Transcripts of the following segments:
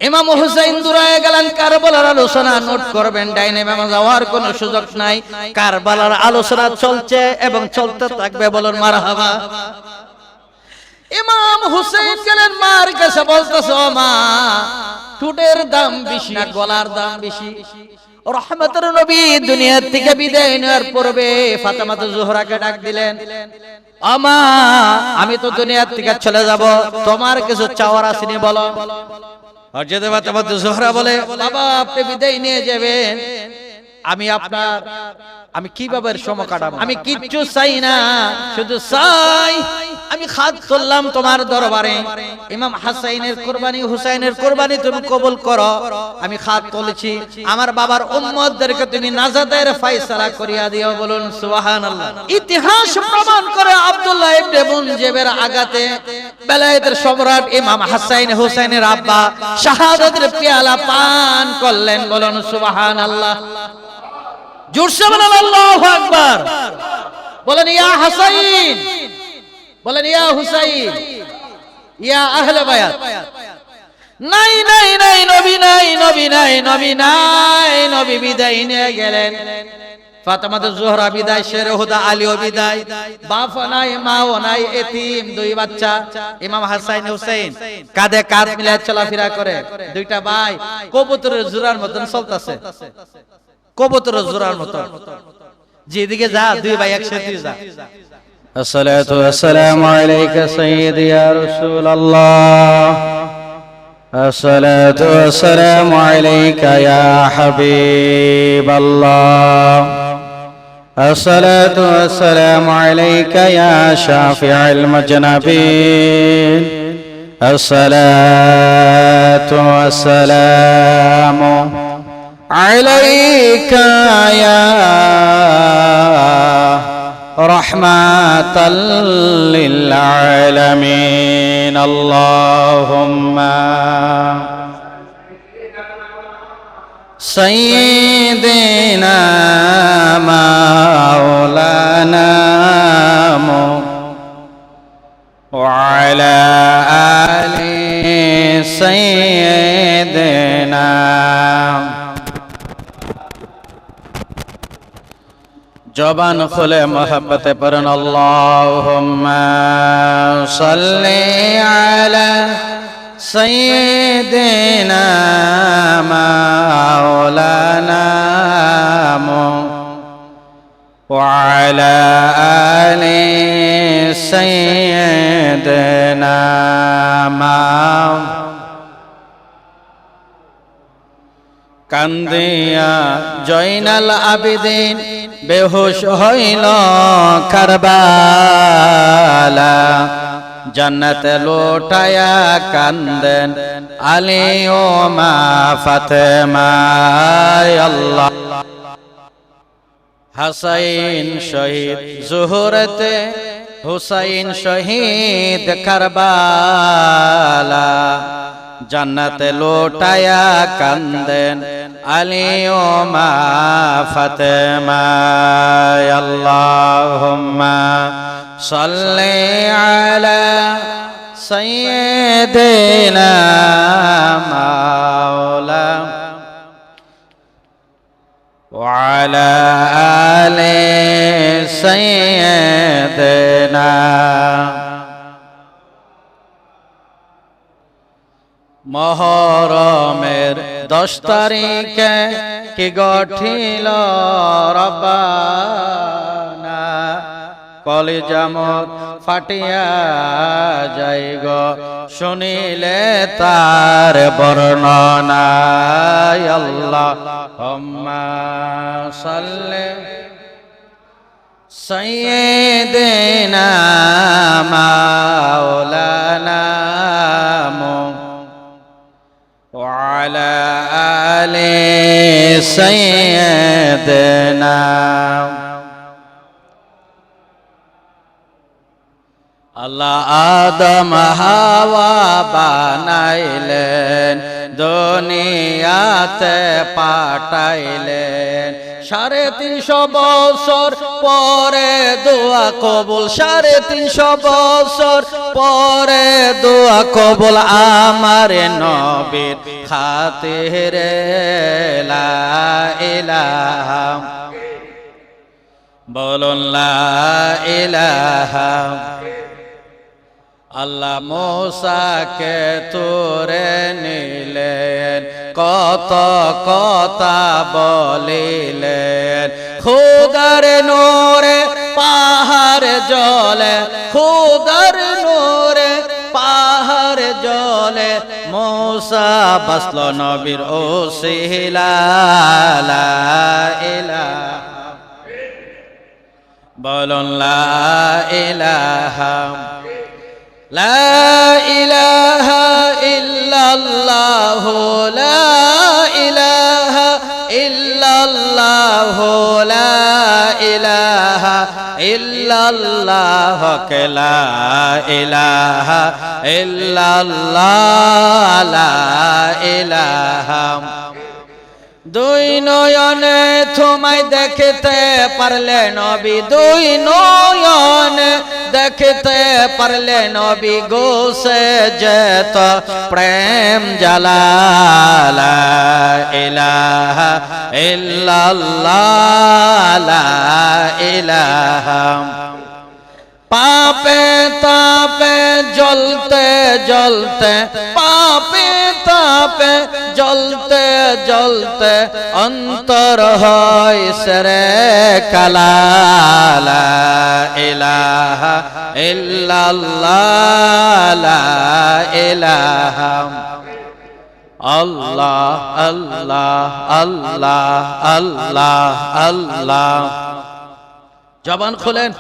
ইমাম হুসাইন দূরে গেলেন, কারবালার আলোচনা নোট করবেন, ডাইনে বামে যাওয়ার কোনো সুযোগ নাই। কারবালার আলোচনা চলছে এবং চলতে থাকবে, বলুন মারহাবা। ইমাম হুসাইন গেলেন মার কাছে, বলতেছে ও মা, টুটের দাম বেশি না গলার দাম বেশি? রহমতের নবী দুনিয়া থেকে বিদায় নেওয়ার পূর্বে ফাতেমা জোহরাকে ডাক দিলেন, আমা আমি তো দুনিয়া থেকে চলে যাব, তোমার কিছু চাওয়ার আসেনি বলো। হযরত ফাতেমা জোহরা বলে, বাবা আপনি বিদায় নিয়ে যাবেন, আমি কিভাবে সময় কাটাবো? আমি কিচ্ছু চাই না, শুধু চাই আমি হাত তুললাম তোমার দরবারে, ইমাম হাসাইনের কুরবানি হুসাইনের কুরবানি তুমি কবুল করো। আমি হাত তুলেছি, আমার বাবার উম্মতদেরকে তুমি নাজাতের ফয়সালা করিয়া দিও, বলুন সুবহানাল্লাহ। ইতিহাস প্রমাণ করে আব্দুল্লাহ ইবনে মুনজিবের আগাতে বেলায়েতের সম্রাট ইমাম হাসাইন হুসাইনের আব্বা শাহাদাতের পেয়ালা পান করলেন, বলুন সুবহানাল্লাহ। জোরসে বলেন আল্লাহু আকবার। বলেন ইয়া হাসাইন, বলেন ইয়া হুসাইন, ইয়া আহলে বায়াত। নাই নাই নাই, নবী নাই, নবী নাই, নবী নাই, নবী বিদায় নিয়ে গেলেন। ফাতেমা জোহরা বিদায়, শেরে হুদা আলীও বিদায়, বাপ নাই মাও নাই, এতিম দুই বাচ্চা। ইমাম হাসাইন হুসাইন কাঁধে কাঁধ মিলিয়ে চলাফেরা করে, দুইটা ভাই কবুতরের জোড়ার মতন চলতেছে, কবুতরের জোড়ার মতন, যেদিকে যা দুই ভাই একসাথে যা। الصلاة والسلام عليك سيدي يا رسول الله. الصلاة والسلام عليك يا حبيب الله. الصلاة والسلام عليك يا شافع المجنبين. الصلاة والسلام عليك يا رحمة للعالمين. اللهم سيدنا مولانا وعلى آل سيدنا জবান খুলে মোহাব্বতে পড়ুন আল্লাহুম্মা সাল্লি আলা সাইয়্যিদিনা মাওলানা ওয়া আলা আলি সাইয়্যিদিনা কান্দিয়া জয়নাল আবিদিন বেহুশ হইল কারবালা, জান্নাতে লোটায়া কান্দেন আলী ও মা ফাতেমা। আল্লাহ হাসাইন শহীদ জোহরাতে, হুসাইন শহীদ কারবালা, জান্নাতে লোটায়া কান্দেন আলী ও মা ফাতেমা। আল্লাহুম্মা সাল্লি আলা সাইয়্যিদিনা মাওলা ওয়া আলা আলি সাইয়্যিদিনা। মুহররমের 10 তারিখে কি গঠিল রব্বানা, কলিজা মোর ফাটিয়া যাই গো শুনিলে তার বর্ণনা। আল্লাহুম্মা সাল্লি সাইয়্যিদিনা মাওলানা وعلى آل سيدنا। আল্লাহ আদম হাওয়া বানাইলেন, দুনিয়াতে পাঠাইলেন, 350 বছর পরে দোয়া কবুল, 350 বছর পরে দোয়া কবুল আমার নবীর খাতিরে লা ইলাহা, বলুন লা ইলাহা। আল্লাহ মুসাকে তুরে নিলেন, কত কথা বলিলেন, খুদার নূরে পাহাড় জ্বলে, খুদার নূরে পাহাড় জ্বলে, মুসা বাসল নবীর ওসিলা লা ইলাহা, বলুন লা ইলাহা। লা ইলাহা ইল্লাল্লাহ, লা ইলাহা ইল্লাল্লাহ, লা ইলাহা ইল্লাল্লাহ, লা ইলাহা ইল্লাল্লাহ, লা ইলাহা। দুই নয়নে তোমায় দেখতে পারলে নবী, দুই নয়নে দেখতে পারলে নবী, গোসে যেত প্রেম জ্বালা লা ইলাহা ইল্লাল্লাহ, লা ইলাহা। পাপে তাপে জ্বলতে জ্বলতে, পাপে তাপে জ্বলতে জ্বলতে, অন্তর হয় সরে কালা লা ইলাহা ইল্লাল্লাহ, লা ইলাহা। আল্লাহ আল্লাহ আল্লাহ আল্লাহ আল্লাহ, জবান খুলেন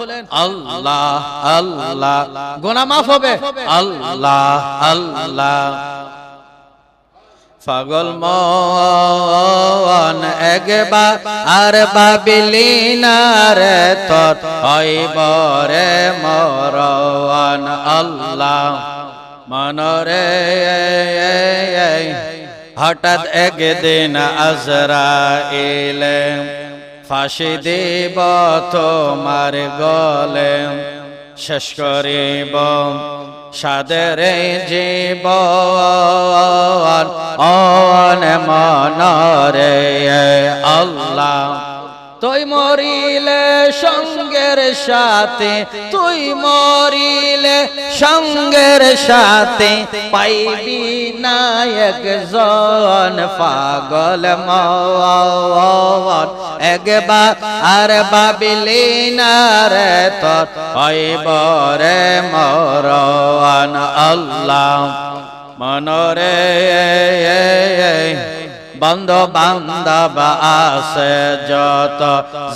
আল্লাহ আল্লাহ, গুনাহ মাফ হবে আল্লাহ আল্লাহ। পাগল মন একবার আর ভাবিলি না রে, তোর হইব রে মরণ আল্লাহ। মনরে হঠাৎ একদিন আজরাইল ফাঁসি দিব তোমার গলে, শেষ করিব সাদের জীবন অন মনরে আল্লাহ। তুই মরিলে সঙ্গের সাথে, তুই মরিলে সঙ্গের সাথে, পাইবি না একজন পাগল মন একবার আর ভাবিলি না রে, তোর হইব রে মরণ আল্লাহ। মনরে বন্ধু বান্ধব আছে যত,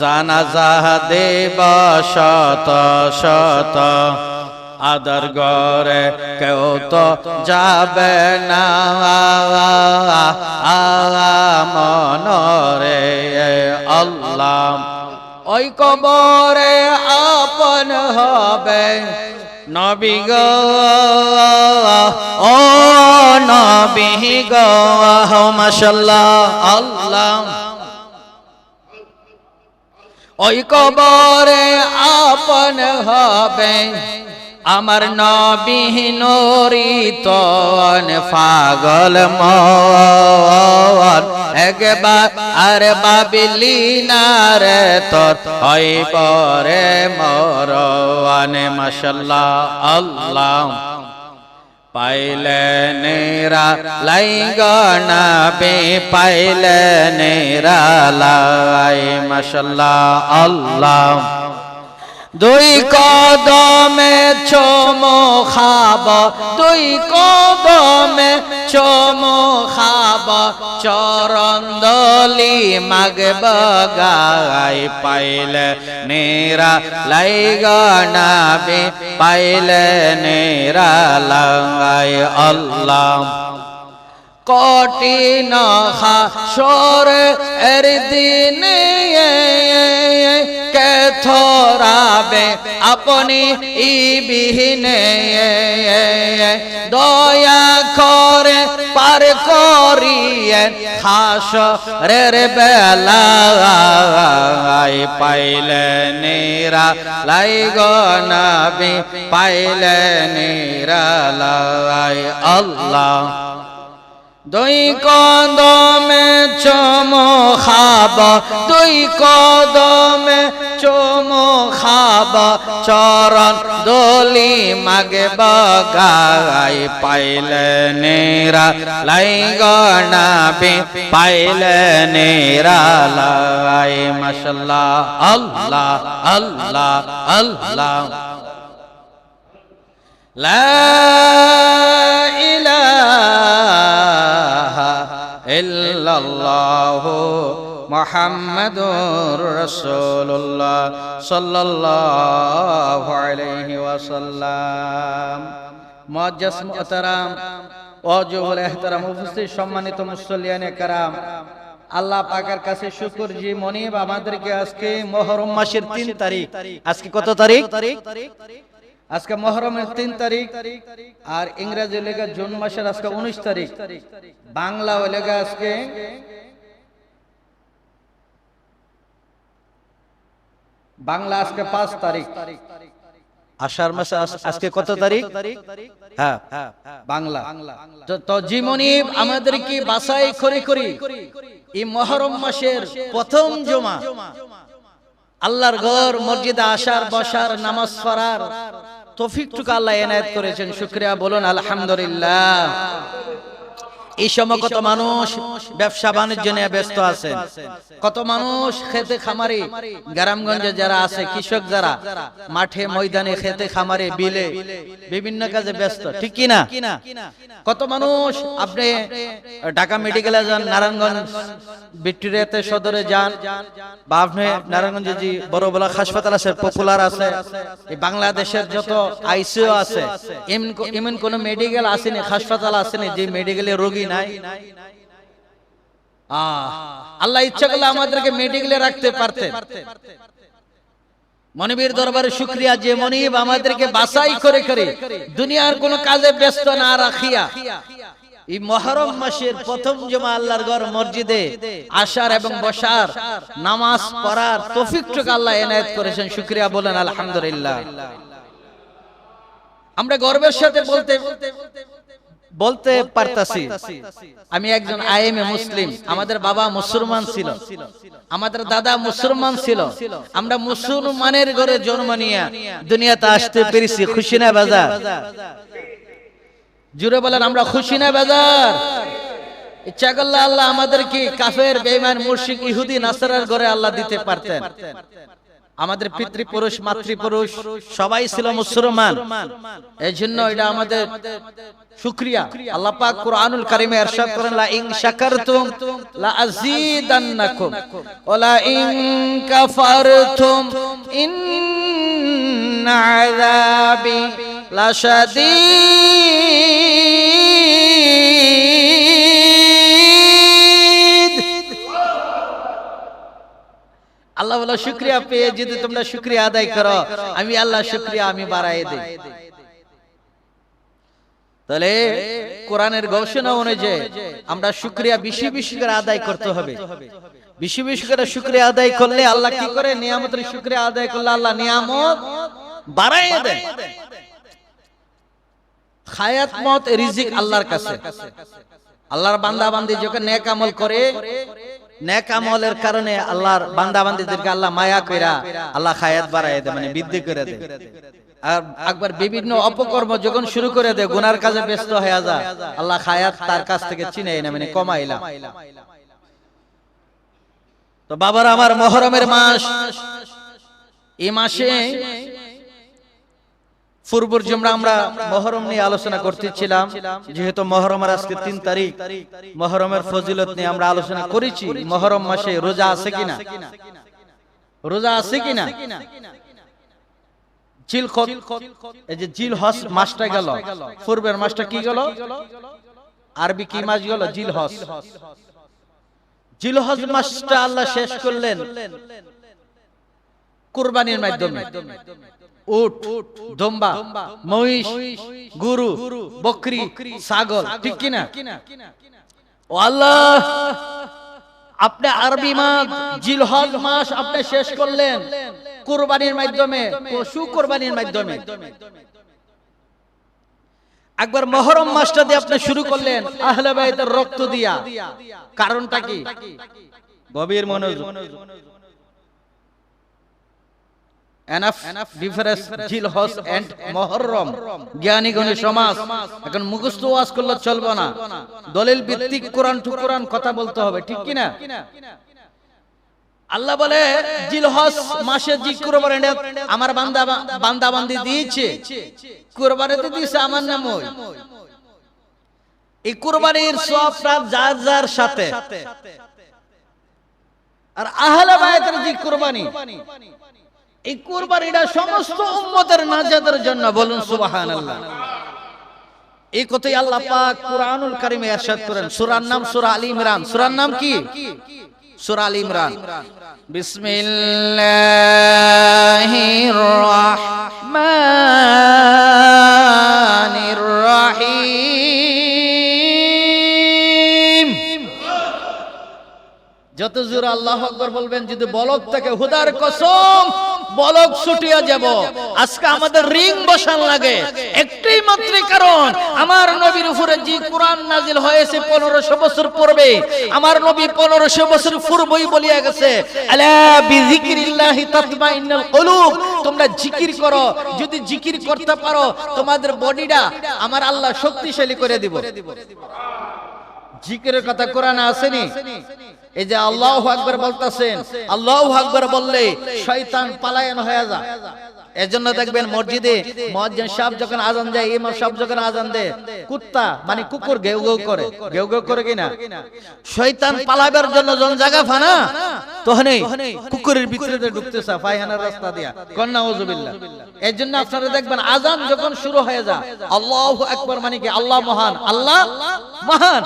জানাজা দেব শত শত, আদর গরে কেউ তো যাবে না মনরে আল্লাহ। ওই কবরে আপন হবে নবী গো, ও নবী গো, মাশাআল্লাহ আল্লাহ। ওই কবরে আপন হবে আমার নবী নুরি তন পাগল মন একবার আর ভাবিলি না রে, তোর হইব রে মরণ মাশাআল্লাহ আল্লাহ। পাইলে নেরা লাইগনা বে, পাইলে নেরা লাই মাশাআল্লাহ আল্লাহ। দুই কদমে চুমো খাব, দুই কদমে চুমো খাব, চরণ দলি মাগব গাই, পাইলে নেরা লাইগনা বে, পাইলে নেরা লাই আল্লাহ। কঠিন হাসর এর দিনে কে থরাবে আপনি বিহীনে দয়া করে পার করিয়ে হাসরের বেলায় পাইলে নিরালাই গো নবী পাইলে নিরালাই আল্লাহ দুই কদমে চুমু খাব দুই কদমে চুমু খাব চরণ দোলি মাগব গাই পাইলে নিরালাই গো নবী পাইলে নিরালাই মাশাআল্লাহ আল্লাহ আল্লাহ আল্লাহ লা ইলাহা ইল্লাল্লাহু মুহাম্মাদুর রাসূলুল্লাহ সাল্লাল্লাহু আলাইহি ওয়াসাল্লাম। মুআজ্জাজ মুহতারাম ওয়াজিবুল ইহতারাম উপস্থিত সম্মানিত মুসল্লিয়ানে কেরাম, আল্লাহ পাকের কাছে শুকর জি মনিব আমাদেরকে আজকে মুহররম মাসের 3 তারিখ, আজকে কত তারিখ? আজকে মুহররমের 3 তারিখ আর ইংরেজি লেখা জুন মাসের আজকে 19 তারিখ, বাংলা লেখা আজকে বাংলা আজকে 5 তারিখ, আষাঢ় মাসে আজকে কত তারিখ? হ্যাঁ বাংলা। তো জীবনী আমাদেরকে বাছাই করে করে এই মুহররম মাসের প্রথম জুমা আল্লাহর ঘর মসজিদে আসার বসার নামাজ পড়ার তৌফিকটুকু আল্লাহ এনায়েত করেছেন, শুকরিয়া বলুন আলহামদুলিল্লাহ। এই সময় কত মানুষ ব্যবসা বাণিজ্য নিয়ে ব্যস্ত আছেন, কত মানুষ খেতে খামারে গ্রামগঞ্জে যারা আছে, কৃষক যারা মাঠে ময়দানে খেতে খামারে বিলে বিভিন্ন কাজে ব্যস্ত, ঠিক কি না? কত মানুষ আপনি ঢাকা মেডিকেলে যান, নারায়ণগঞ্জ ভিক্টোরিয়াতে সদরে যান, বা আপনি নারায়ণগঞ্জে যে বড় বড় হাসপাতাল আছে, পপুলার আছে, এই বাংলাদেশের যত আইসিইউ আছে, এমন কোন মেডিকেল আসেনি, হাসপাতাল আসেনি যে মেডিকেলে রোগী নাই। আল্লাহ ইচ্ছা করলে আমাদেরকে মেডিকেলে রাখতে পারতেন। মনিবের দরবারে শুকরিয়া যে মনিব আমাদেরকে বাছাই করে করে দুনিয়ার কোন কাজে ব্যস্ত না রাখিয়া এই মুহররম মাসের প্রথম জুমা আল্লাহর ঘর মসজিদে আসার এবং বসার নামাজ পড়ার তৌফিকটুকু আল্লাহ এনায়েত করেছেন, শুকরিয়া বলেন আলহামদুলিল্লাহ। আমরা গর্বের সাথে বলতে পারতাছি আমি একজন আইএমএ মুসলিম, আমাদের বাবা মুসলমান ছিল, আমাদের দাদা মুসলমান ছিল, আমরা মুসলমানের ঘরে জন্ম নিয়ে দুনিয়াতে আসতে পেরেছি, খুশি না বাজার? জুড়ে বলেন আমরা খুশি না বাজার? ইচ্ছা করলে আল্লাহ আমাদেরকে কাফের বেঈমান মুশরিক ইহুদি নাসারার ঘরে আল্লাহ দিতে পারতেন। আমাদের পিতৃপুরুষ মাতৃপুরুষ সবাই ছিল মুসলমান, এজন্য এটা আমাদের শুকরিয়া। আল্লাহ পাক কুরআনুল কারীমে ইরশাদ করেন, লা ইন শাকারতুম লা আযীদান্নাকুম ওয়া লা ইন কাফারতুম ইন্না আযাবি লাশাদীদ। আল্লাহ বলে শুকরিয়া পেয়ে যদি তোমরা শুকরিয়া আদায় করো, আমি আল্লাহ শুকরিয়া আমি বাড়াই দেই। তাহলে কোরআনের ঘোষণা অনুযায়ী আমরা শুকরিয়া বেশি বেশি করে আদায় করতে হবে। বেশি বেশি করে শুকরিয়া আদায় করলে আল্লাহ কি করে? নিয়ামতের শুকরিয়া আদায় করলে আল্লাহ নিয়ামত বাড়ায় দেয়। হায়াত মত রিজিক আল্লাহর কাছে। আল্লাহর বান্দা বান্দি যখন নেক আমল করে, নেক আমলের কারণে আল্লাহর বান্দা বান্দিদেরকে আল্লাহ মায়া কইরা আল্লাহ হায়াত বাড়ায় দেয়, মানে বৃদ্ধি করে দেয়। আর একবার বিভিন্ন অপকর্ম যখন শুরু করে দেয়, গুনার কাজে ব্যস্ত হয়ে যায়, আল্লাহ হায়াত তার কাছ থেকে চিনাই না, মানে কমাইলা। তো বাবারা আমার, মুহররমের মাস, এই মাসে পূর্বর জুমরা আমরা মুহররম নিয়ে আলোচনা করতেছিলাম, যেহেতু মুহররমের আজকে 3 তারিখ, মুহররমের ফজিলত নিয়ে আমরা আলোচনা করেছি। মুহররম মাসে রোজা আছে কিনা? রোজা আছে কিনা? জিলকদ, এই যে জিলহজ মাসটা গেল, পূর্বের মাসটা কি গেল? আরবি কি মাস গেল? জিলহজ। জিলহজ মাসটা আল্লাহ শেষ করলেন কুরবানির মাধ্যমে উট, দম্বা, মহিষ, গরু, বকরি, ছাগল, ঠিক কিনা? ও আল্লাহ, আপনি আরবি মাস জিলহজ মাস আপনি শেষ করলেন কুরবানির মাধ্যমে, পশু কুরবানির মাধ্যমে। একবার মুহররম মাসটা দিয়ে আপনি শুরু করলেন আহলে বাইতের রক্ত দিয়া। কারণটা কি? গভীর মনোযোগ। এনাফ ডিফারেন্স জিলহজ এন্ড মুহররম। জ্ঞানী গণী সমাজ এখন মুখস্থ ওয়াজ করলে চলবে না, দলিল ভিত্তিক কোরআন টু কোরআন কথা বলতে হবে, ঠিক কি না? আল্লাহ বলে জিলহজ মাসে জি কুরবানি আমার বান্দা বান্দি দিয়েছে, কুরবানিতে দিয়েছে আমার নাম। এই কুরবানির সওয়াবটা যার যার সাথে। আর আহলে বাইতের জি কুরবানি, এই কুরবানিটা সমস্ত উম্মতের নাজাতের জন্য। বলুন সুবহানাল্লাহ। এই কথাই আল্লাহ পাক কুরআনুল কারীমে ইরশাদ করেন। সূরার নাম সূরা আলী ইমরান। সূরার নাম কি? সূরা আলী ইমরান। বিসমিল্লাহির রাহমানির রাহিম। যত জোরে আল্লাহু আকবার বলবেন, যদি বলক থেকে হুদার কসম বলক ছুটিয়া যাব। আজকে আমাদের রিং বসান লাগে একটাই মাত্র কারণ, আমার নবীর উপরে যে কোরআন নাজিল হয়েছে 1500 বছর পূর্বে, আমার নবী 1500 বছর পূর্বেই বলিয়া গেছে, আলা বিযিকরিল্লাহি তাতমাইন্নুল কুলুব। তোমরা জিকির করো, যদি জিকির করতে পারো তোমাদের বডিটা আমার আল্লাহ শক্তিশালী করে দিব। জিকিরের কথা কোরআনে আসেনি? এই যে আল্লাহু আকবার বলতাছেন, আল্লাহু আকবার বললে শয়তান পলায়ন হয়ে যায়। এজন্য দেখবেন মসজিদে মুয়াজ্জিন সাহেব যখন আজান দেয়, ইমাম সাহেব যখন আজান দেয়, কুত্তা মানে কুকুর ঘেউ ঘেউ করে, ঘেউ ঘেউ করে কিনা? শয়তান পালাবার জন্য যখন জায়গা ফানা, তখনই কুকুরের ভিতরে ঢুকতেছে পায়খানার রাস্তা দিয়া। কন্না নাউজুবিল্লাহ। এজন্য আপনারা দেখবেন আজান যখন শুরু হয়ে যায়, আল্লাহু আকবার মানে কি? আল্লাহ মহান, আল্লাহ মহান।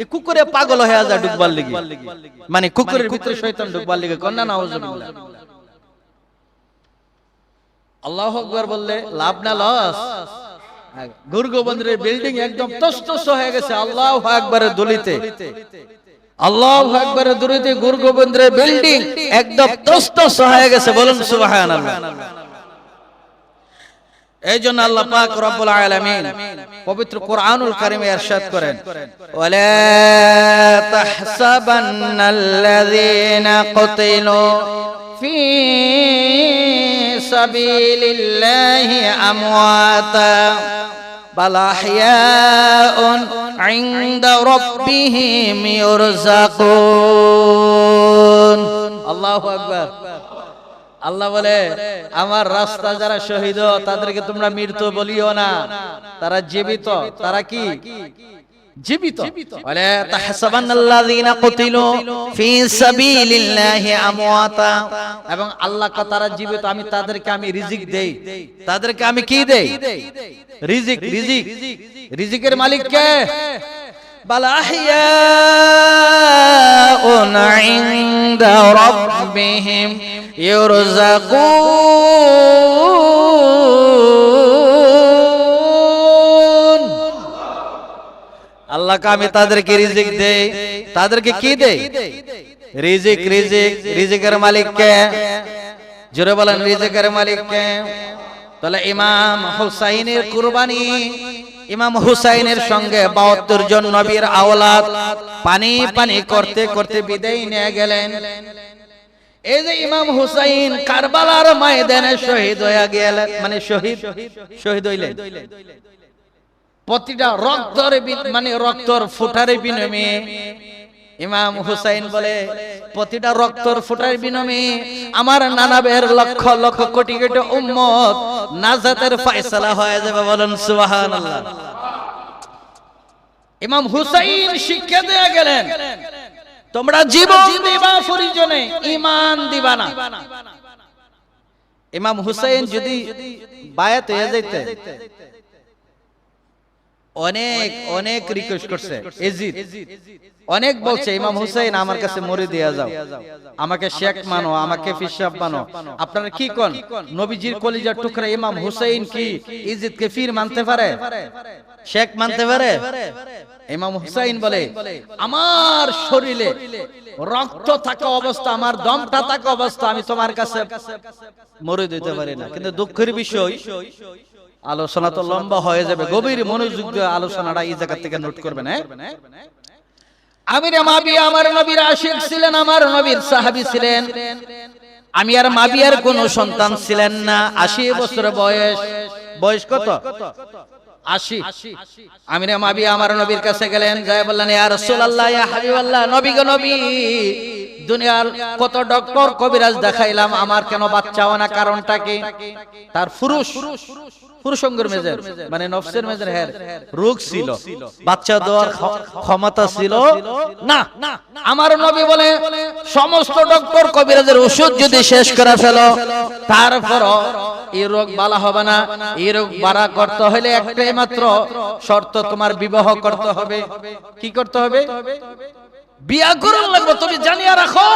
এই কুকুরে পাগল হয়ে যায় ঢুকবার লাগি, মানে কুকুরের ভিতরে শয়তান ঢুকবার লাগি। কন্না নাউজুবিল্লাহ। আল্লাহু আকবার বললে লাভ না লস? গুরগোবন্দের বিল্ডিং একদম তছতছ হয়ে গেছে আল্লাহু আকবারের দলিতে। আল্লাহু আকবারের দলিতে গুরগোবন্দের বিল্ডিং একদম তছতছ হয়ে গেছে। বলুন সুবহানাল্লাহ। এইজন্য আল্লাহ পাক রব্বুল আলামিন পবিত্র কোরআনুল কারীমে ইরশাদ করেন, ওয়ালা তাহসাবান্নাল্লাযীনা কুতিলু ফি সাবিলিল্লাহি আমওয়াতা বাল আহইয়াউন ইনদা রাব্বিহিম ইরযাকুন। আল্লাহু আকবার। আল্লাহ বলে আমার রাস্তা যারা শহীদ তাদেরকে তোমরা মৃত বলিও না, তারা জীবিত। তারা কি? জীবিত। ওয়ালা তাহসাবান্নাল্লাযীনা কুতিলু ফি সাবিলিল্লাহি আমওয়াতা। এবং আল্লাহ কা তারা জীবিত, আমি তাদেরকে আমি রিজিক দেই। তাদেরকে আমি কি দেই? রিজিক। রিজিক, রিজিকের মালিক কে? বাল আহইয়াউন ইনদা রাব্বিহিম ইরযাকুন। আল্লাহকে আমি তাদেরকে রিজিক দেই। তাদেরকে কি দেই? রিজিক। রিজিক, রিজিকের মালিক কে? জোরে বলেন, রিজিকের মালিক কে? তাহলে ইমাম হুসাইনের কুরবানি, ইমাম হুসাইনের সঙ্গে 72 জন নবীর আওলাদ পানি পানি করতে করতে বিদায় নিয়ে গেলেন। এই যে ইমাম হুসাইন কারবালার ময়দানে শহীদ হয়ে গেলেন, মানে শহীদ হইলেন। প্রতিটা রক্তের মানে রক্তর ফোঁটার বিনিময়ে ইমাম হুসাইন বলে, প্রতিটা রক্তর ফোঁটার বিনিময়ে আমার নানাবের লক্ষ লক্ষ কোটি কোটি উম্মত নাজাতের ফয়সালা হয়ে যাবে। বলেন সুবহানাল্লাহ। ইমাম হুসাইন শিক্ষা দিয়ে গেলেন, তোমরা জীবন দিবা পরিজনে, ঈমান দিবা না। ইমাম হুসাইন যদি বায়াত হয়ে যাইতে, অনেক অনেক রিকোয়েস্ট করছে এজিদ, অনেক বলছে ইমাম হুসাইন আমার কাছে মরে দিয়া যাও, আমাকে শেখ মানো, আমাকে ফিসাব মানো। আপনারা কি কোন? নবীজির কলিজার টুকরা ইমাম হুসাইন কি ইজিদকে ফির মানতে পারে, শেখ মানতে পারে? ইমাম হুসাইন বলে আমার শরীরে রক্ত থাকা অবস্থা, আমার দমটা থাকা অবস্থা আমি তোমার কাছে মরে দিতে পারি না। কিন্তু দুঃখের বিষয়, আলোচনা তো লম্বা হয়ে যাবে, গভীর মনোযোগ দিয়ে আলোচনাটা এই জায়গা থেকে নোট করবেন। হ্যাঁ, আমির মাবিয়া আমার নবীর আশিক ছিলেন, আমার নবীর সাহাবী ছিলেন। আমি আর মাবিয়ার কোনো সন্তান ছিলেন না। 80 বছর বয়স। বয়স কত? 80। আমির মাবিয়া আমার নবীর কাছে গেলেন, যায় বললেন ইয়া রাসূলুল্লাহ, ইয়া হাবিবাল্লাহ, নবী গো নবী, দুনিয়ার কত ডক্টর কবিরাজ দেখাইলাম, আমার কেন বাচ্চা হয় না, কারণটা কি? তার পুরুষঙ্গের মেজাজ মানে নফসের মেজাজ রোগ ছিল, বাচ্চা দেওয়ার ক্ষমতা ছিল না। আমার নবী বলে সমস্ত ডক্টর কবিরাজের ওষুধ যদি শেষ করে ফেলো, তারপর এই রোগ বালা হবে না। এই রোগ বাড়া করতে হলে একটাই মাত্র শর্ত, তোমার বিবাহ করতে হবে। কি করতে হবে? বিয়া করার লাগবে। তুমি জানিয়া রাখো,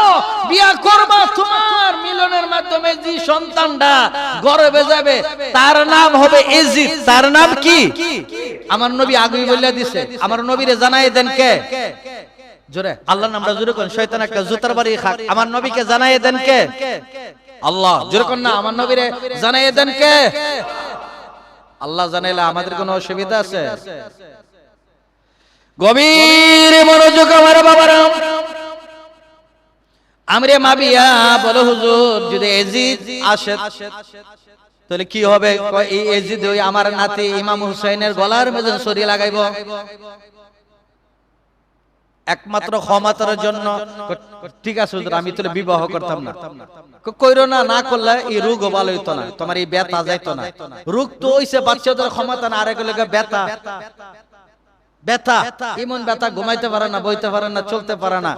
বিয়া করবা, তোমার মিলনের মাধ্যমে যে সন্তানটা গর্ভে যাবে তার নাম হবে এজিদ। তার নাম কি? আমার নবী আগেই বলে দিছে। আমার নবীরে জানাই দেন কে? জোরে আল্লাহর নামটা জোরে কোন, শয়তান একটা জুতার বাড়ি খাক। আমার নবীকে জানাই দেন কে? আল্লাহ। জোরে কোন না, আমার নবীরে জানাই দেন কে? আল্লাহ জানাইলে আমাদের কোনো অসুবিধা আছে? গভীর মনোযোগ আমার বাবারা। আমরে মাবিয়া বলো হুজুর, যদি এজিদ আসে তাহলে কি হবে? এই এজিদ ওই আমার নাতি ইমাম হুসাইনের গলার মধ্যে ছুরি লাগাইব একমাত্র ক্ষমতার জন্য। ঠিক আছে হুজুর, আমি তাহলে বিবাহ করতাম না। কইরো না, না করলে এই রোগ ভালো হইতো না, তোমার এই ব্যথা যাইতো না। রোগ তো হইছে বাচ্চাদের ক্ষমতা না, আরেক লাগে ব্যথা। ব্যথা এমন ব্যথা, ঘুমাইতে পারে না, বইতে পারে না, চলতে পারে না।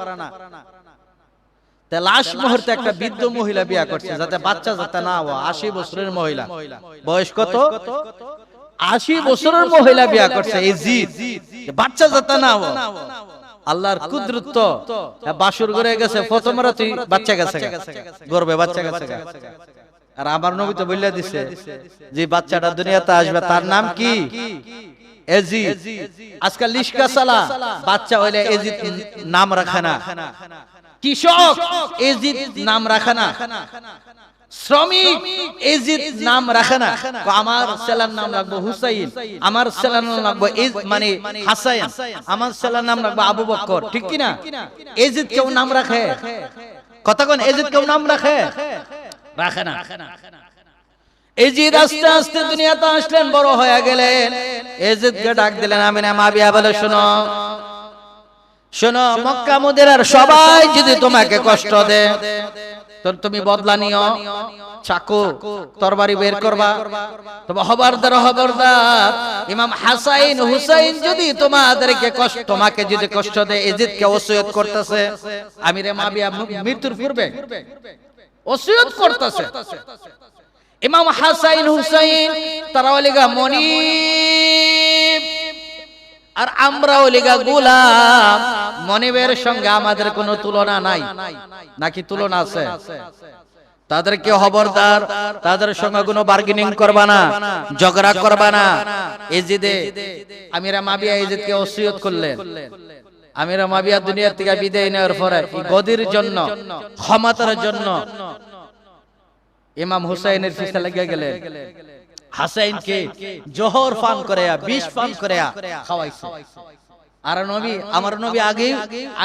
লাস্ট মুহূর্তে একটা বৃদ্ধ মহিলা বিয়া করছে যাতে বাচ্চা যাতে না হয়। 80 বছরের মহিলা। বয়স কত? 80 বছরের মহিলা বিয়া করছে এজিদ, বাচ্চা যাতে না হয়। আল্লাহর কুদরত, বাসুর ঘরে গেছে, প্রথম রাতেই বাচ্চা গেছে, গর্ভে বাচ্চা গেছে। আর আমার নবী তো বলে দিছে যে বাচ্চাটা দুনিয়াতে আসবে তার নাম কি? এজিদ। আজকাল লিশকা সালা বাচ্চা হইলে এজিদ নাম রাখে না, কৃষক এজিদ নাম রাখে না, শ্রমিক এজিদ নাম রাখে না। আমার ছেলের নাম রাখবো হুসাইন, আমার ছেলের নাম রাখবো মানে হাসাইন, আমার ছেলের নাম রাখবো আবু বকর। ঠিক কি না? এজিদ কেউ নাম রাখে? কথা কোন? এজিদ কেউ নাম রাখে? রাখে না। এজিদ আস্তে আস্তে দুনিয়াতে আসলেন, বড় হয়ে গেলেন। এজিদকে ডাক দিলেন আমিনা মাবিয়া বলে, শোনো শোনো, মক্কা মদিনার সবাই যদি তোমাকে কষ্ট দেয় তো তুমি বদলা নিও, চাকু তরবারি বের করবা। তবে খবরদার খবরদার, ইমাম হাসাইন হুসাইন যদি তোমাকে যদি কষ্ট দেয়, এজিদকে ওসিয়ত করতেছে, আমিরে মাবিয়া মৃত্যুর পূর্বে ওসিয়ত করতেছে। ইমাম হাসাইন হুসাইন তারা ওলিগা মনিব, আর আমরা ওলিগা গোলাম। মনিবের সঙ্গে আমাদের কোনো তুলনা নাই, নাকি তুলনা আছে? তাদেরকে খবরদার, তাদের সঙ্গে কোনো বার্গেনিং করবা না, ঝগড়া করবা না। এজিদে আমিরা মাবিয়া এজিদকে ওসিয়ত করলেন। আমিরা মাবিয়া দুনিয়া থেকে বিদায় নেওয়ার পরে গদির জন্য, ক্ষমতার জন্য ইমাম হুসাইনের পিছে লেগে গেলেন। হাসাইনকে জোহর পান করে, বিষ পান করে খাওয়াইছে। আর নবী, আমার নবী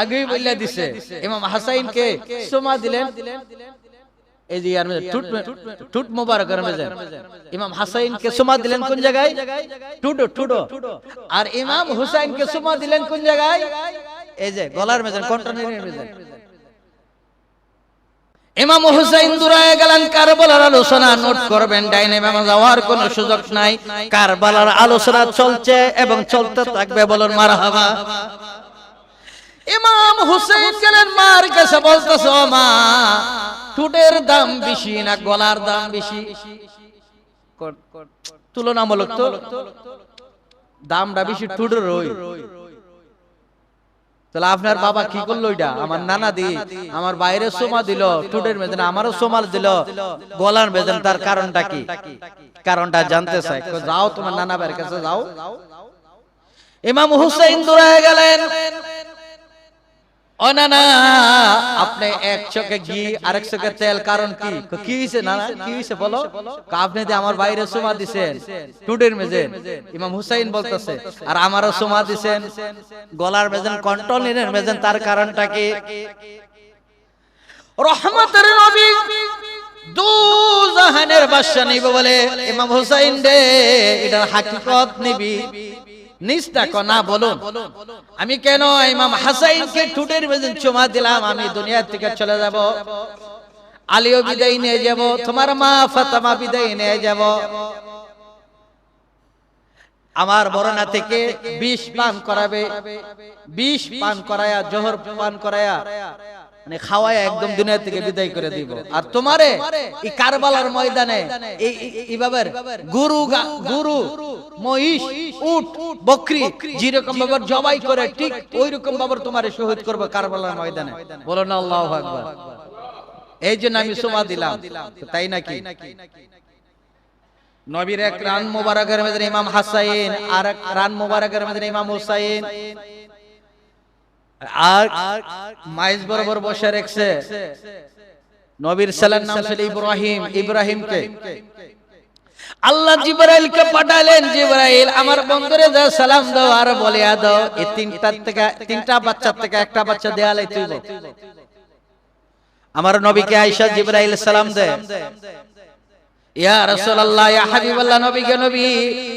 আগেই বলে দিছে, ইমাম হাসাইনকে সুমা দিলেন। এই যে ঠুট মোবারকের মধ্যে ইমাম হাসাইনকে সুমা দিলেন কোন জায়গায়? ঠুডো। আর ইমাম হুসাইনকে সুমা দিলেন কোন জায়গায়? এই যে গলার মধ্যে, কণ্ঠনালীর মধ্যে। ইমাম হুসাইন দূরে গেলেন। কারবালার আলোচনা নোট করবেন, ডাইনে বামে যাওয়ার কোনো সুযোগ নাই। কারবালার আলোচনা চলছে এবং চলতে থাকবে, বলুন মারহাবা। ইমাম হুসাইন গেলেন মার কাছে, বলতেছে, ও মা, ঠুটের দাম বেশি না গলার দাম বেশি? তুলনামূলক তো দামটা বেশি ঠুটের ওই। তাহলে আপনার বাবা কি করলো? এটা আমার নানা দি আমার বাইরে সোমা দিল ঠুটের মেজেন, আমারও সোমাল দিল গলার মেজেন, তার কারণটা কি? কারণটা জানতে চাই। যাও তোমার নানা ভাইয়ের কাছে যাও। ইমাম হুসাইন দৌড়ায় গেলেন, ও নানা আপনি এক চোখে ঘি আরেক চোখে তেল, কারণ কি? কি হইছে নানা, কি হইছে বলো? আপনি যে আমার বাইরে সোমা দিছেন টুডের মেজেন, ইমাম হুসাইন বলতেছে, আর আমারও সোমা দিছেন গলার মেজেন, কন্ট্রোলের মেজেন, তার কারণটা কি? রহমতের নবী দু জাহানের বাদশা নিব বলে ইমাম হুসাইন রে এটা হাকিকত নিবি নিস্তা না বলুন। আমি কেন ইমাম হাসাইনকে ঠুটের মেজেন চুমা দিলাম? আমি দুনিয়া থেকে চলে যাব, আলীও বিদায় নিয়ে যাব, তোমার মা ফাতেমা বিদায় নিয়ে যাব, আমার বরনা থেকে বিষ পান করাবে, বিষ পান করায়া জোহর পান করায়া মানে খাওয়ায় একদম দুনিয়া থেকে বিদায় করে দিব। আর তোমারে এই কারবালার ময়দানে এইভাবে গরু মহিষ উট বকরি যেরকম ভাবে জবাই করে ঠিক ওই রকম ভাবে তোমারে শহীদ করব কারবালার ময়দানে। বলো না আল্লাহু আকবার। এই জন্য আমি সুমা দিলাম, তাই নাকি? নবীর এক রান মুবারকের মধ্যে ইমাম হাসাইন, আর এক রান মুবারকের মধ্যে ইমাম হুসাইন, আর মাইজ বরাবর বসে রেখেছে। নবীর ছেলের নাম ছিল ইব্রাহিম। ইব্রাহিমকে আল্লাহ জিবরাইলকে পাঠালেন, জিবরাইল আমার বন্ধুরে যা সালাম দাও আর বলিয়া দাও এই তিনটা বাচ্চা থেকে একটা বাচ্চা দেয়ালে তুইব। আমার নবীকে আয়েশা জিবরাইল সালাম দেয়, ইয়া রাসূলুল্লাহ ইয়া হাবিবাল্লাহ, নবীকে নবী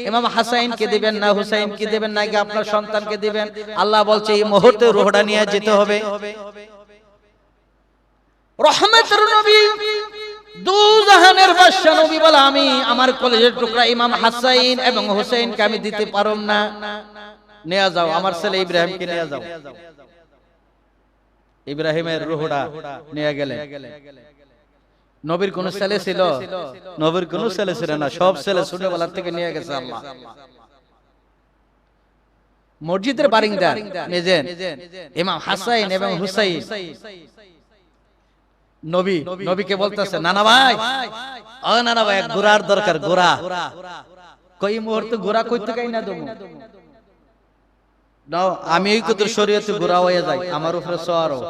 ইমাম হাসাইন কে দিবেন না হুসাইন কে দিবেন নাকি আপনার সন্তানকে দিবেন? আল্লাহ বলছে এই মুহূর্তে রূহটা নিয়ে যেতে হবে। রহমতের নবী দু জাহানের বাদশা নবী বলে আমি আমার কলেজের টুকরা ইমাম হাসাইন এবং হুসাইনকে আমি দিতে পারুম না, নিয়ে যাও আমার ছেলে ইব্রাহিমকে নিয়ে যাও। ইব্রাহিমের রূহটা নিয়ে গেলেন। নবীর কোন ছেলে ছিল? নবীর কোন ছেলে ছিল না, সব ছেলে ছোটবেলা থেকে নিয়ে গেছে আল্লাহ। মসজিদের বারিন্দা মেজেন ইমাম হাসাইন এবং হুসাইন নবীকে বলতেছে, নানা ভাই ও নানা ভাই ঘোড়ার দরকার, ঘোড়া কই মুহূর্তে ঘোড়া কইতে গাই না দেবো নাও, আমি এই কত শরীয়তে ঘোড়া হয়ে যাই, আমার উপরে সওয়ারও।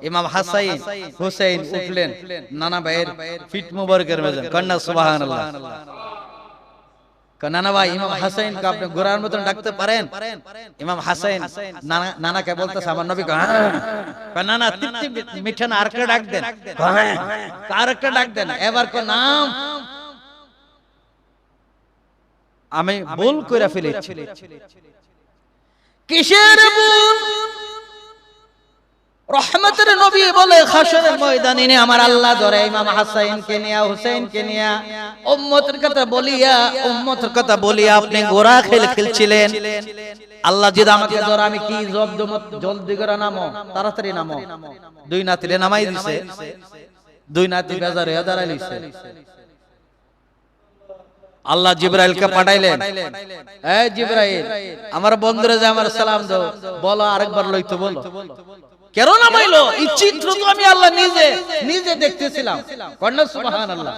ইমাম হাসাইন হুসাইন উঠলেন নানা ভাইয়ের ফিট মুবারকের মেজেন, কন্যা সুবহানাল্লাহ। নানা ভাই ইমাম হাসাইনকে আপনি ঘোড়ার মতন ডাকতে পারেন? ইমাম হাসাইন নানাকে বলতেছে, আমার নবী নানা তৃপ্তি মিঠে না, আরেকটা ডাক দেন, আরেকটা ডাক দেন, এবার কো নাম আমি ভুল কইরা ফেলেছি। কিসের ভুল? রহমতের নবী বলে হাসরের ময়দানে আমার আল্লাহ ধরে ইমাম হাসাইনকে নিয়া হুসাইনকে নিয়া উম্মতের কথা বলিয়া আপনি ঘোড়া খেলছিলেন। আল্লাহ যদি আমাকে ধরে আমি কি জলদি করে নামো, তাড়াতাড়ি নামো। দুই নাতিরে নামাই দিছে, দুই নাতি বেজার হয়ে দাঁড়াইছে। আল্লাহ জিবরাইলকে পাঠাইলেন, এই জিবরাইল আমার বন্ধুরে যে আমার সালাম দাও, বলো আরেকবার লইতে বলো। কেন নামাইলো? এই চিত্র তো আমি আল্লাহ নিজে দেখতেছিলাম, কন্যা সুবহানাল্লাহ।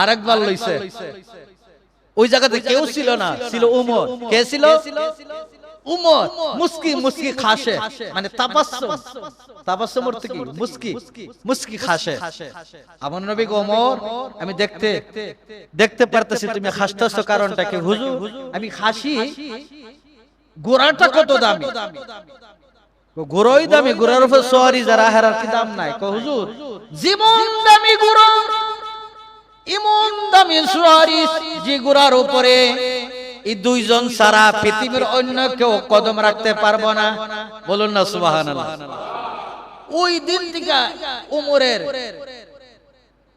আরেকবার লইছে, ওই জায়গাতে কেউ ছিল না, ছিল উমর। কে ছিল? উমর। মুস্কি খাসে, মানে তাবাসসুম অর্থ কি? মুস্কি খাসে। আমার নবী গো ওমর, আমি দেখতে পারতেছি তুমি হাসতেছো, কারণটা কি? হুজুর আমি হাসি, ঘোড়াটা কত দামি? ঘোড়াই দামি, ঘোড়ার উপর সওয়ারি যারা হেরার কি দাম নাই? হুজুর জীবন দামি ঘোড়া, ইমন দামি সওয়ারি, যে ঘোড়ার উপরে এই দুইজন সারা পৃথিবীর অন্য কেউ কদম রাখতে পারবো না। বলুন না সুবহানাল্লাহ। ওই দিন থেকে উমরের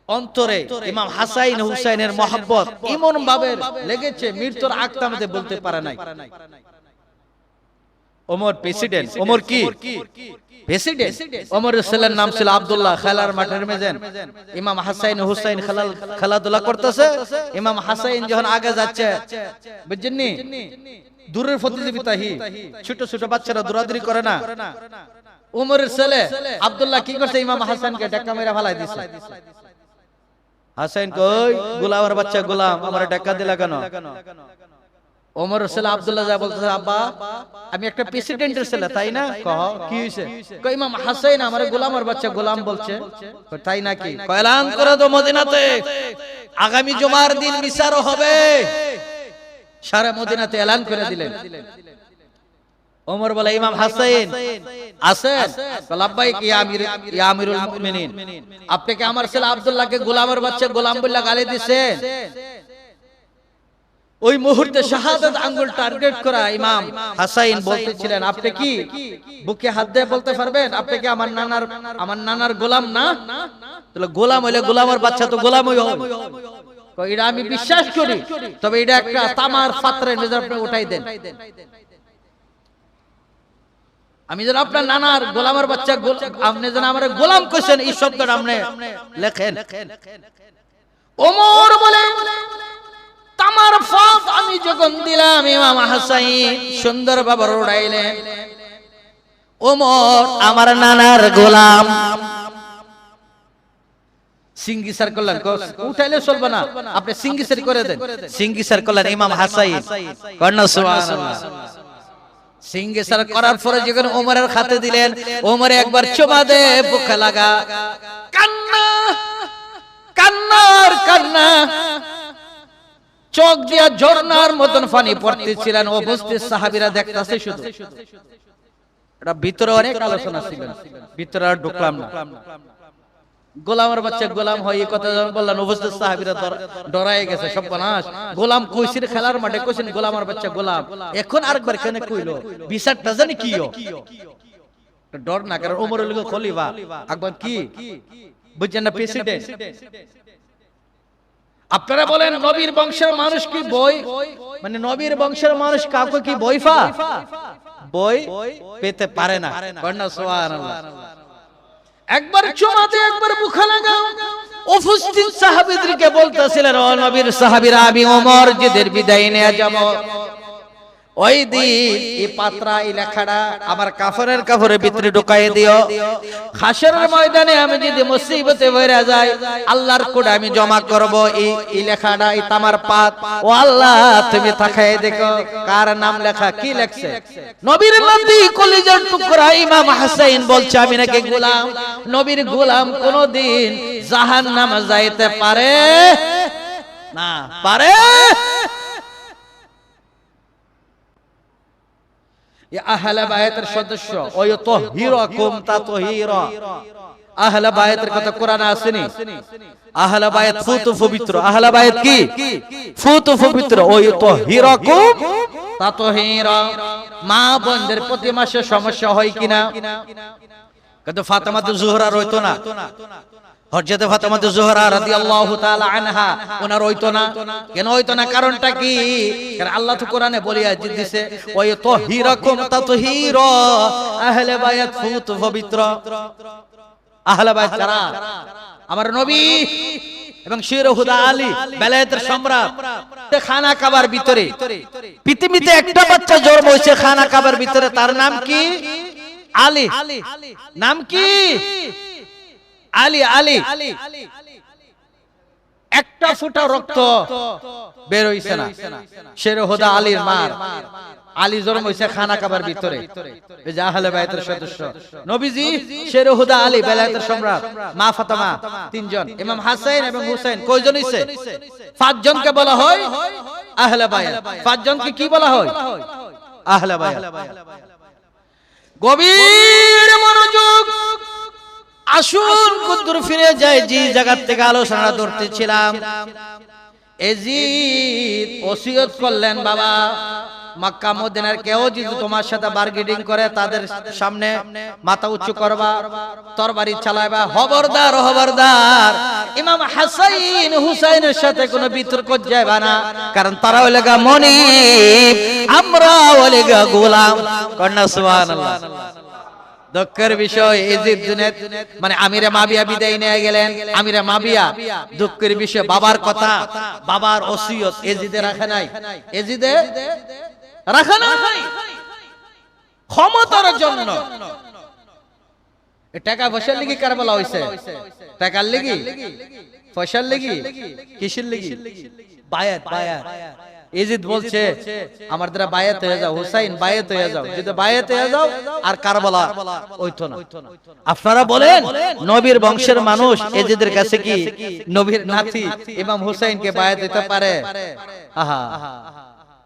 অন্তরে ইমাম হাসাইন হুসাইনের মহব্বত এমন ভাবে লেগেছে, মৃত্যুর আগ তামাতে বলতে পারে নাই। ওমর প্রেসিডেন্ট, ওমর কি প্রেসিডেন্ট। ওমরের ছেলের নাম ছিল আব্দুল্লাহ। খেলার মাঠের মেজেন ইমাম হাসাইন হুসাইন খেলাধুলা করতেছে। ইমাম হাসাইন যখন আগে যাচ্ছে, বুঝছেননি, দূরের প্রতিযোগিতাহি, ছোট ছোট বাচ্চারা দৌড়াদৌড়ি করে না। ওমরের ছেলে আব্দুল্লাহ কি করছে, ইমাম হাসানকে ধাক্কা মেরে ফালাই দিছে। হাসাইন কই, গোলামের বাচ্চা গোলাম, আমার ধাক্কা দিলা কেন? ওমরের ছেলে আব্দুল্লাহ যা বলতেছে, আব্বা আমি একটা প্রেসিডেন্টের ছেলে, তাই না? কহ কি হইছে? কই ইমাম হাসাইন আমার গোলামের বাচ্চা গোলাম বলছে। তাই নাকি? এলান করে দাও মদিনাতে আগামী জুমার দিন বিচার হবে। সারা মদিনাতে এলান করে দিলেন। ওমর বলে, ইমাম হাসাইন আছেন? লাব্বাইক ইয়া আমিরুল মুমিনিন। আপনি কি আমার ছেলে আব্দুল্লাহকে গোলামের বাচ্চা গোলাম বলে গালি দিয়েছেন? ওই মুহূর্তে শাহাদাত আঙ্গুল টার্গেট করা ইমাম হাসাইন বলতেছিলেন, আপনি কি বুকে হাত দিয়ে বলতে পারবেন আপনি কি আমার নানার গোলাম না? তাহলে গোলাম হইলে গোলামের বাচ্চা তো গোলামই হয়। এটা আমি বিশ্বাস করি, তবে এটা একটা তামার পাত্রের মেজর আপনি উঠাই দেন। আমি যেন আপনার নানার গোলামের বাচ্চা, আপনি যেন আমার গোলাম কইছেন, এই শব্দটা আপনি লেখেন। ওমর বলে, তামার ফাঁক আমি যখন দিলাম, ইমাম হাসাইন সুন্দর ভাবে উড়াইলেন। ওমর আমার নানার গোলাম। সিঙ্গিসার করলেন, উঠাইলে চলবে না, আপনি সিঙ্গিসার করে দেন। সিঙ্গিসার করলেন ইমাম হাসাইন, কন্যা সুবহানাল্লাহ। সিঙ্গিসার করার পরে যখন ওমরের হাতে দিলেন, ওমরে একবার চুমা দে, বুকে লাগা, কান্না কান্নার কান্না, চোখ দিয়া ঝর্ণার মতন পানি পড়তেছিলেন। উপস্থিত সাহাবীরা দেখতাছে শুধু। এটা ভিতরে অনেক আলোচনা ছিল, ভিতরে আর ঢুকলাম না। গোলামের বাচ্চা গোলাম হয় এই কথা যখন বললেন, উপস্থিত সাহাবীরা ডরায় গেছে, সর্বনাশ। গোলাম কইছিল খেলার মাঠে, কইছেন গোলামের বাচ্চা গোলাম, এখন আরেকবার কেন কইলো? বিচারটা জানি কিও ডর না, কারণ ওমরের লোক খলিফা আকবর কি বুঝছেন না, প্রেসিডেন্ট। আপনারা বলেন নবীর বংশের মানুষ কি বই, মানে নবীর বংশের মানুষ কাউকে কি বইফা বই পেতে পারে না? কন্যা সুবহানাল্লাহ। একবার চুমাতে একবার মুখে লাগাও। উপস্থিত সাহাবীদেরকে বলতেছিলেন, ও নবীর সাহাবীরা, আমি ওমর জিদের বিদায় নিয়ে যাব। ওই দিন এই পাত্রা, এই লেখাটা আমার কাফনের কাপড়ের ভিতরে ঢুকাই দিও। হাসরের ময়দানে আমি যদি মুসিবতে পড়ে যাই, আল্লাহর কোডে আমি জমা করব এই লেখাটা, এই তামার পাত। ও আল্লাহ, তুমি তাকাই দেখো কার নাম লেখা, কি লেখছে? নবীর নাতি কলিজার টুকরা ইমাম হাসাইন বলছে, আমি নাকি গোলাম। নবীর গোলাম কোনদিন জাহান্নামে যাইতে পারে না, পারে? আহলে বায়তের সদস্য, ওই তাহিরাকুম তাতহিরা। আহলে বায়তের কথা কোরআনে আসেনি? আহলে বায়ত ফুত পবিত্র। আহলে বায়ত কি? ফুত পবিত্র। ওই তাহিরাকুম তাতহিরা। মা বোনদের প্রতি মাসে সমস্যা হয় কিনা? কিন্তু ফাতেমা জোহরা রইতো না। হযরতে ফাতেমা জোহরা রাদিয়াল্লাহু তাআলা আনহা ওনার হইতো না। কেন হইতো না? কারণটা কি? কারণ আল্লাহ তো কোরআনে বলিয়া দিয়েছে, ওয়া তাহিরাকুম তাতহিরা। আহলে বায়াত ফুত পবিত্র। আহলে বায়াত কারা? আমার নবী এবং শির হুদা আলী, বেলায়েতের সম্রাট। খানা কাবার ভিতরে পৃথিবীতে একটা বাচ্চা জন্ম হইছে খানা কাবার ভিতরে, তার নাম কি? আলী। নাম কি? আলী। আলী একটা ফোঁটা রক্ত বের হইছে না। শের হুদা আলীর মার। আলী জন্ম হইছে খানা কাবার ভিতরে। এই যে আহলে বায়তের সদস্য নবীজি, শের হুদা আলী, বেলায়েতের সম্রাট, মা ফাতেমা, তিনজন। ইমাম হাসাইন এবং হুসাইন কয়জন হইছে? পাঁচজনকে বলা হয় আহলে বায়াত। পাঁচজনকে কি বলা হয়? আহলে বায়াত। গভীর মনোযোগ। আসুন কুদ্দুর ফিরে যায়, যে জায়গা থেকে আলোচনা ধরতেছিলাম। এজিদ ওসিয়ত করলেন, বাবা মক্কা মদিনার কেউ যদি তোমার সাথে বার্গেনিং করে তাদের সামনে মাথা উঁচু করবা, তরবারি চালাবা, খবরদার খবরদার ইমাম হাসাইন হুসাইনের সাথে কোনো বিতর্ক যাবে না, কারণ তারা হইলে গা মনিব, আমরা হইলে গা গোলাম। কন্যা সুবহানাল্লাহ। দুঃখের বিষয় এজিদ জুনেদ মানে আমিরে মাবিয়া বিদায় নিয়ে গেলেন। আমিরে মাবিয়া দুঃখের বিষয় বাবার কথা, বাবার ওসিয়ত এজিদে রাখে নাই, এজিদে রাখে নাই ক্ষমতার জন্য। টাকা পয়সার লাগি কারবালা হইছে, টাকার লাগি, পয়সার লাগি, কিসের লাগি? বায়াত, বায়াত। এজিদ বলছে আমার দ্বারা বায়াত হয়ে যাও, হুসাইন বায়াত হয়ে যাও, যদি বায়াত হয়ে যাও আর কারবালা হইতো না। আপনারা বলেন নবীর বংশের মানুষ এজিদের কাছে কি নবীর নাতি ইমাম হুসাইনকে বায়াত দিতে পারে? আহা,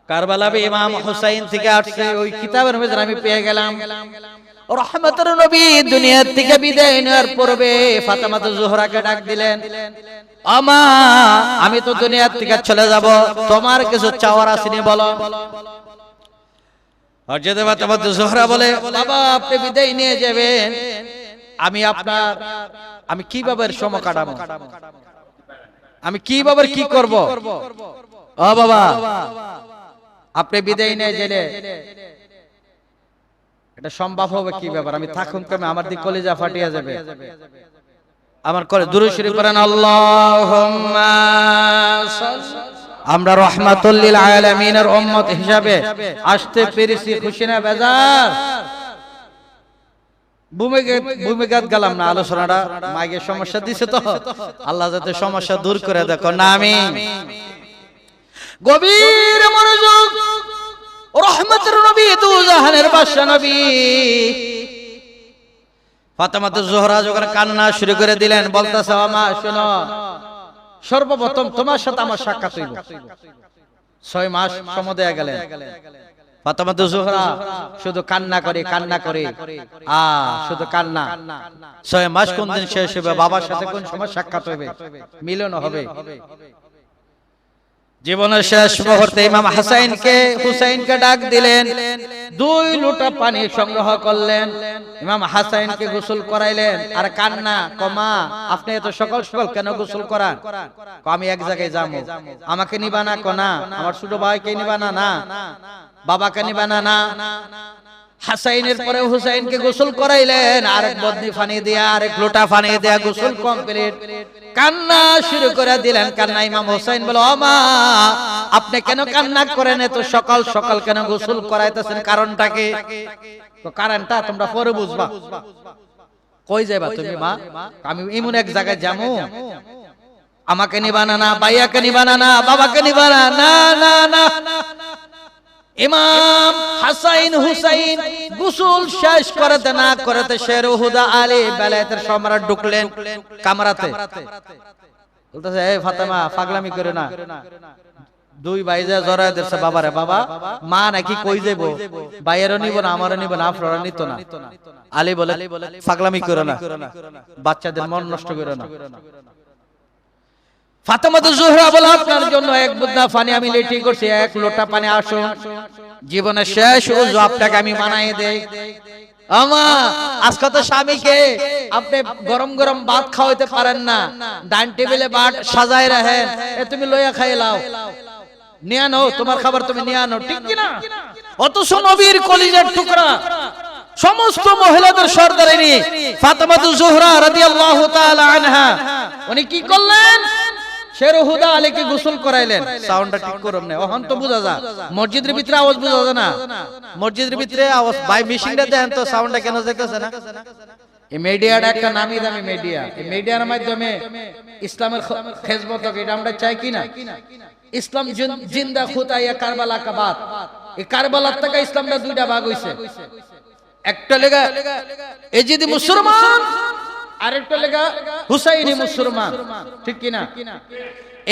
কারবালা ইমাম হুসাইন থেকে আসছে। ওই কিতাবের মধ্যে আমি পেয়ে গেলাম রহমতের নবী দুনিয়া থেকে বিদায় নেওয়ার পূর্বে ফাতেমা জোহরাকে ডাক দিলেন, আমা আমি তো দুনিয়া থেকে চলে যাব, তোমার কিছু চাওয়ার আসেনি বলো। হযরত ফাতেমা জোহরা বলে, বাবা আপনি বিদায় নিয়ে যাবেন, আমি কিভাবে সময় কাটাবো, আমি কিভাবে কি করব? ও বাবা আপনি বিদায় নিয়ে গেলে এটা সম্ভব হবে কি ব্যাপার? আমি থাকুন কেমন, আমার দিক কলিজা ফাটিয়া যাবে। আমার করে দুরূদ শরীফ পড়েন, আল্লাহুম্মা আমরা রাহমাতুল লিল আলামিনের উম্মত হিসাবে আসতে পেরেছি, খুশি না বেজার? ভূমিকাত গেলাম না, আলোচনাটা মাইকে সমস্যা দিছে তো আল্লাহ যাতে সমস্যা দূর করে দেখো না। আমি গভীর মনোযোগ, রহমতের নবী দু জাহানের বাদশা নবী ফাতেমা জোহরা যখন কান্না শুরু করে দিলেন, বলতেছে আমা শোনো, সর্বপ্রথম তোমার সাথে আমার সাক্ষাৎ হইব। 6 মাস সময় দেয়া গেলেন। ফাতেমা জোহরা শুধু কান্না করে, কান্না করে, শুধু কান্না। 6 মাস কোন দিন শেষ হবে, বাবার সাথে কোন সময় সাক্ষাৎ হবে, মিলন হবে। জীবনের শেষ মুহূর্তে ইমাম হুসাইনকে ডাক দিলেন, 2 লোটা পানি সংগ্রহ করলেন, ইমাম হাসাইনকে গোসল করাইলেন। আর কান্না, কমা আপনি এত সকাল সকাল কেন গোসল করান? আমি এক জায়গায় যাবো, আমাকে নিবা না? কোনা আমার ছোট ভাইকে নিবা না? না বাবাকে নিবা না? না। হাসাইনের পরে হুসাইনকে গোসল করাইলেন, আরেক বদনি পানি দিয়া, আরেক লোটা পানি দিয়া গোসল কমপ্লিট। কান্না শুরু করে দিলেন, কান্না। ইমাম হুসাইন বলে, ও মা আপনি কেন কান্না করেন, এত সকাল সকাল কেন গোসল করাইতেছেন, কারণটা কি? তো কারণটা তোমরা পরে বুঝবা। কই যাইবা তুমি মা? আমি এমন এক জায়গায় যাবো, আমাকে নিবা না? না ভাইয়াকে নিবা না? না বাবাকে নিবা না? না না না। ইমাম হাসাইন হুসাইন গোসল শেষ করতে না করতে শের উহুদা আলী বেলায়েতের সম্রাট ঢুকলেন কামরাতে। বলতেছে, এই ফাতেমা পাগলামি করে না। 2 ভাই যা জড়ায় দিচ্ছে বাবারে, বাবা মা নাকি কই যাইবো, ভাইয়েরও নিব না, আমারও নিব না, আপনারা নিত না। আলী বলে, পাগলামি করে না, বাচ্চাদের মন নষ্ট করে না। ফাতেমা জোহরা বলে, আপনার জন্য 1 বুদনা পানি আমি লেটি করছি, 1 লোটা পানি আসুন, জীবনের শেষ ওযু আপনাকে আমি বানাই দেই। আমা আজকে তো স্বামীকে আপনি গরম গরম ভাত খাওয়াইতে পারেন না, ডাইনিং টেবিলে ভাত সাজায় রাখেন, তুমি লইয়া খাই লাও, নিয়া নাও, তোমার খাবার তুমি নিয়া নাও, ঠিক কি না? অথচ নবীর কলিজার টুকরা সমস্ত মহিলাদের সর্দারিনী ফাতেমা জোহরা রাদিয়াল্লাহু তাআলা আনহা উনি কি করলেন? শের হুদা আলীকে গোসল করাইলেন। সাউন্ডটা ঠিক করুন না, ওহন তো বুঝা যায়, মসজিদের ভিতরে আওয়াজ বুঝা যায় না, মসজিদের ভিতরে আওয়াজ। ভাই মেশিনটা দেখেন তো সাউন্ডটা কেন যাইতেছে না? এই মিডিয়াটা একটা নামি দামি মিডিয়া, এই মিডিয়ার মাধ্যমে ইসলামের খেজমত এটা আমরা চাই কিনা? ইসলাম জিন্দা খুদাইয়া কারবালা কা বাত, এই কারবালার থেকে ইসলামটা 2টা ভাগ হইছে। একটা লেগা এজিদি মুসলমান, আরেকটা লেগা হুসাইনি মুসলমান, ঠিক কিনা?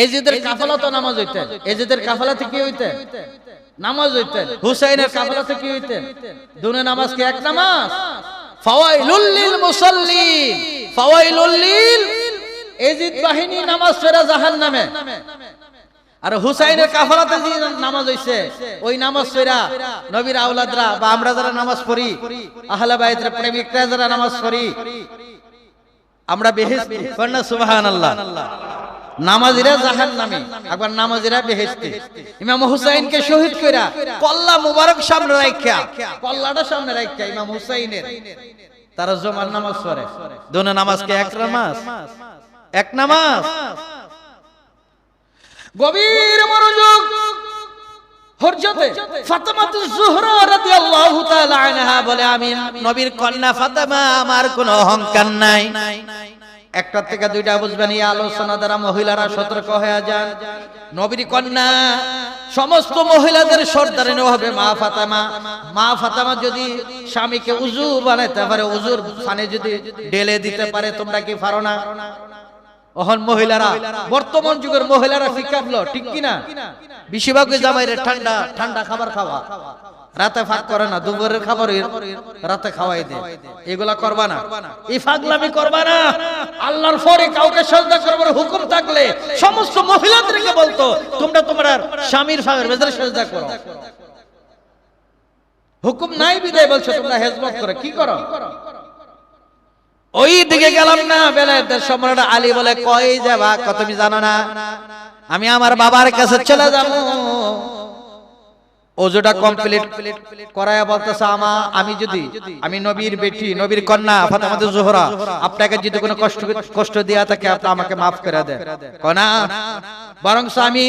এজিদের কাফালাতে নামাজ হইতেন, এজিদের কাফালাতে কি হইতেন? নামাজ হইতেন। হুসাইনের কাফালাতে কি হইতেন? দুনে নামাজ কি এক নামাজ? ফাওয়াইলুল লিল মুসাল্লিন, ফাওয়াইলুল লিল এজিদ বাহিনী নামাজ পড়ে জাহান্নামে, আর হুসাইনের কাফালাতে যে নামাজ হইছে ওই নামাজ পড়া নবীর আওলাদরা বা আমরা যারা নামাজ পড়ি আহলে বাইতের প্রেমিকরা যারা নামাজ পড়ি আমরা বেহেশত পড়ি না সুবহানাল্লাহ। নামাজিরা জাহান্নামী, একবার নামাজিরা বেহেশতে। ইমাম হুসাইনকে শহীদ কইরা কল্লা মুবারক সামনে রাখা, কল্লাটা সামনে রাখা ইমাম হুসাইনের তারা জুমার নামাজ পড়ে। দোনো নামাজ কি এক নামাজ? এক নামাজ। গভীর মনোযোগ। হযরতে ফাতেমাতুজ জোহরা রাদিয়াল্লাহু তাআলা আনহা বলে, আমি নবীর কন্যা ফাতেমা, আমার কোনো অহংকার নাই। একটা থেকে দুইটা বুঝবেন, এই আলোচনা দ্বারা মহিলারা সতর্ক হয়ে যান। নবীর কন্যা সমস্ত মহিলাদের সর্দারিনী হবে মা ফাতেমা। মা ফাতেমা যদি স্বামীকে উযু বানাইতে পারে, উযুর পানি যদি ঢেলে দিতে পারে, তোমরা কি পারো না? ওহন মহিলারা, বর্তমান যুগের মহিলারা শিখাবলো, ঠিক কিনা? বেশিরভাগ জামাইরে ঠান্ডা ঠান্ডা খাবার খাওয়া, রাতে ফাঁক করে না, দুপুরের খাবার রাতে খাওয়াই দেয়। এগুলা করবা না, এই ফাগলামি করবা না। আল্লাহর পরে কাউকে সিজদা করবার হুকুম থাকলে সমস্ত মহিলাদেরকে বলতো, তোমরা তোমার স্বামীর ফাগের ভেতরে সিজদা করো। হুকুম নাই বিদায় বলছো তোমরা হিজমত করে কি করো? ওই দিকে গেলাম না। বেলায়েতের সম্রাট আলী বলে, কই যাবা? তুমি জানো না আমি আমার বাবার কাছে চলে যাব। ওজোটা কমপ্লিট করায়া বলতেছে, আমি নবীর বেটি, নবীর কন্যা ফাতেমাতুজ জোহরা, আপনাকে যদি কোনো কষ্ট দেয়া থাকে আপনি আমাকে maaf করে দেন। কোনা বরং আমি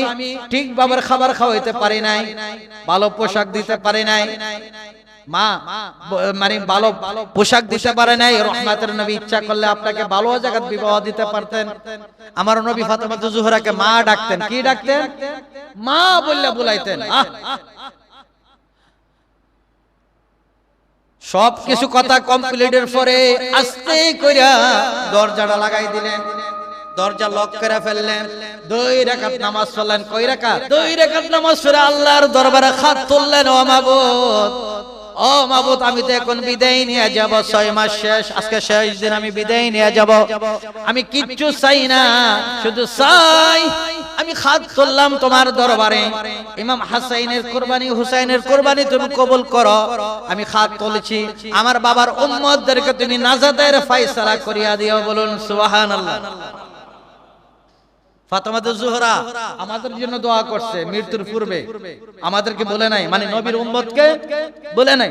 ঠিক বাবার খাবার খাওয়াইতে পারি নাই, ভালো পোশাক দিতে পারি নাই, মা মানে ভালো পোশাক দিতে পারে নাই। রহমাতের নবী ইচ্ছা করলে আপনাকে ভালো জায়গায় বিবাহ দিতে পারতেন। আমার নবী ফাতেমাতুজ জোহরাকে মা ডাকতেন। কি ডাকতেন? মা বললে বুলাইতেন। সব কিছু কথা কমপ্লিটের পরে আস্তে কইরা দরজাটা লাগাই দিলেন, দরজা লক করে ফেললেন। 2 রাকাত নামাজ পড়লেন। কয় রাকাত? 2 রাকাত নামাজ পড়ে আল্লাহর দরবারে হাত তুললেন, ও মাবুদ, ও মাবুদ, আমি তো এখন বিদায় নিয়ে যাব। 6 মাস শেষ, আজকে শেষ দিন, আমি বিদায় নিয়ে যাব। আমি কিচ্ছু চাই না, শুধু চাই আমি হাত তুললাম তোমার দরবারে। ইমাম হাসাইনের কুরবানি, হুসাইনের কুরবানি তুমি কবুল করো। আমি হাত তুলেছি, আমার বাবার উম্মতদেরকে তুমি নাজাতের ফয়সালা করিয়া দিও। বলুন সুবহানাল্লাহ। ফাতেমাতুজ জোহরা আমাদের জন্য দোয়া করছে মৃত্যুর পূর্বে, আমাদেরকে বলে নাই, মানে নবীর উম্মতকে বলে নাই।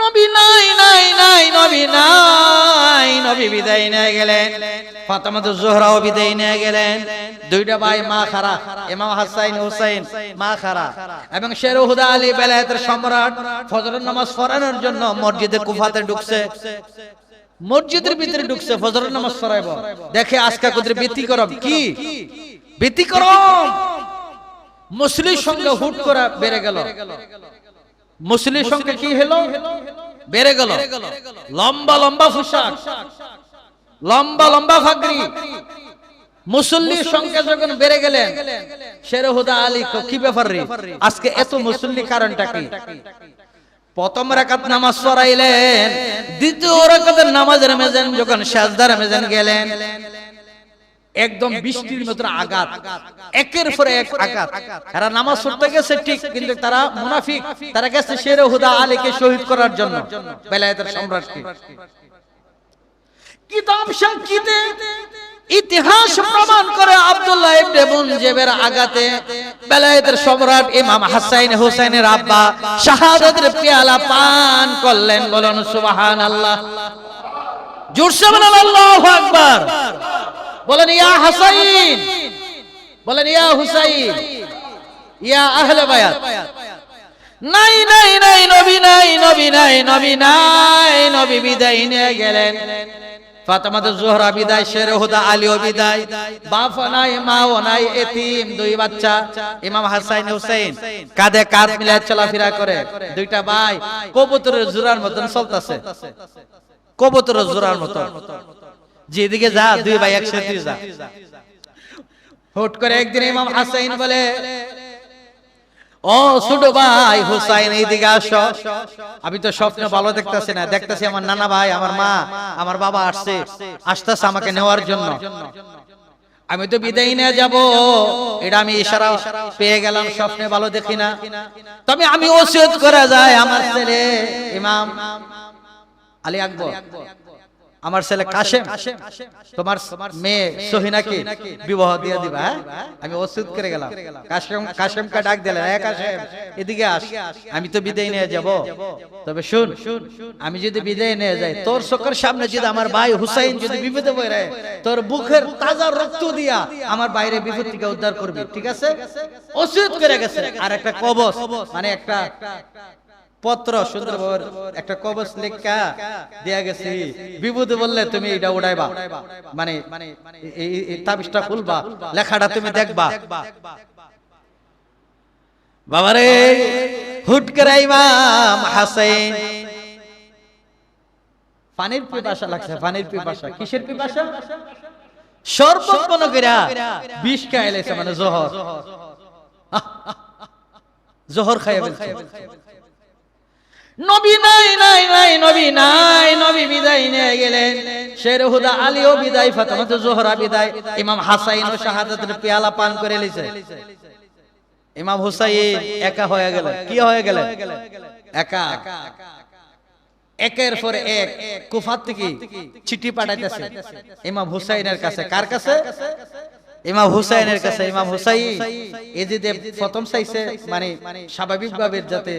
নবী নাই নাই নাই, নবী নাই, নবী বিদায় নিয়ে গেলেন। ফাতেমাতুজ জোহরাও বিদায় নিয়ে গেলেন। 2টা ভাই মা খারা, ইমাম হাসাইন হুসাইন মা খারা। এবং শের হুদা আলী বেলায়েতের সম্রাট ফজরের নামাজ পড়ানোর জন্য মসজিদে কুফাতে ঢুকছে। মসজিদের ভিতরে ঢুকছে, ফজরের নামাজ পড়াইব। দেখে আজকে কত ব্যতিক্রম, কি ব্যতিক্রম! মুসলির সঙ্গে হুট করে বেড়ে গেল। মুসলির সঙ্গে কি হলো? বেড়ে গেল। লম্বা লম্বা পোশাক, লম্বা লম্বা ফাগরি। মুসল্লির সংখ্যা যখন বেড়ে গেলেন, শের হুদা আলী কি ব্যাপার রে, আজকে এত মুসল্লি, কারণটা কি? প্রথম রাকাত নামাজ পড়াইলেন, দ্বিতীয় রাকাতের নামাজের মেজান যখন সাজদার মেজান গেলেন, একদম বৃষ্টির মতো আঘাত, একের পরে এক আঘাত। এরা নামাজ পড়তে গেছে ঠিক, কিন্তু তারা মুনাফিক। তারা গেছে শের হুদা আলীকে শহীদ করার জন্য, বেলায়েতের সম্রাটকে। কিতাব সাক্ষীতে ইতিহাস প্রমাণ করে আব্দুল্লাহ ইবনে মুনজিবের আঘাতে বেলায়েতের সম্রাট ইমাম হাসাইন হুসাইনের আব্বা শাহাদাতের পেয়ালা পান করলেন। বলুন সুবহানাল্লাহ। জোরসে বলেন আল্লাহু আকবার। বলেন ইয়া হাসাইন, বলেন ইয়া হুসাইন, ইয়া আহলে বায়াত। নাই নাই নাই, নবী নাই, নবী নাই, নবী নাই, নবী বিদায় নিয়ে গেলেন। ফাতেমাতুজ জোহরা বিদায়, শের হুদা আলীও বিদায়। বাপ নাই, মাও নাই, এতিম 2 বাচ্চা। ইমাম হাসাইন হুসাইন কাঁধে কাঁধ মিলিয়ে চলাফেরা করে। 2টা ভাই কবুতরের জোড়ার মতন চলতেছে, কবুতরের জোড়ার মতন। যেদিকে যা 2 ভাই একসাথে যা। হুট করে একদিন ইমাম হাসাইন বলে, ও ছোট ভাই হুসাইন, এইদিকে আসো। আমি তো স্বপ্নে ভালো দেখতেছি না, দেখতেছি আমার নানা ভাই, আমার মা, আমার বাবা আসতেছে আমাকে নেওয়ার জন্য। আমি তো বিদায় নিয়ে যাব, এটা আমি ইশারা পেয়ে গেলাম, স্বপ্নে ভালো দেখি না। তবে আমি ওসিয়ত করা যায় আমার ছেলে ইমাম আলী আকবর, আমার ছেলে কাশেম, তোমার মেয়ে সহিনাকে বিবাহ দিয়ে দিবা। আমি ওসিয়ত করে গেলাম। কাশেমকে ডাক দিলেন, হ্যাঁ কাশেম এদিকে আস, আমি তো বিদায় নিয়ে যাব। তবে শুন, আমি যদি বিদায় নিয়ে যাই, তোর চোখের সামনে যদি আমার ভাই হুসাইন যদি বিপদে পড়ে, তোর বুকের তাজা রক্ত দিয়া আমার বাইরে বিপদ থেকে উদ্ধার করবি, ঠিক আছে? ওসিয়ত করে গেছে। আর একটা কবচ, মানে একটা পত্র, সুন্দর একটা কবচ লেখা দেয়া গেছে, বিপদে বললে তুমি এটা উড়াইবা, মানে এই তাবিজটা খুলবা, লেখাটা তুমি দেখবা। বাবারে হুট করে ইমাম হাসাইন পানির পিপাসা লাগছে, পানির পিপাসা। কিসের পিপাসা? শরবত মনে কইরা বিষ খাইলেছে, মানে জহর, জহর খাইয়া ফেলছে। নবী নাই নাই নাই, নবী নাই, নবী বিদায় নিয়ে গেলেন। শের হুদা আলীও বিদায়, ফাতেমা তো জোহরা বিদায়, ইমাম হাসাইন ও শাহাদাতের পেয়ালা পান করে লিছে। ইমাম হুসাইন একা হয়ে গেলেন। কি হয়ে গেলেন? একা। একের পর এক কুফা থেকে চিঠি পাঠাইতেছে ইমাম হুসাইনের কাছে। কার কাছে? ইমাম হুসাইনের কাছে। ইমাম হুসাইন এজিদে প্রথম চাইছে, মানে স্বাভাবিকভাবে যাতে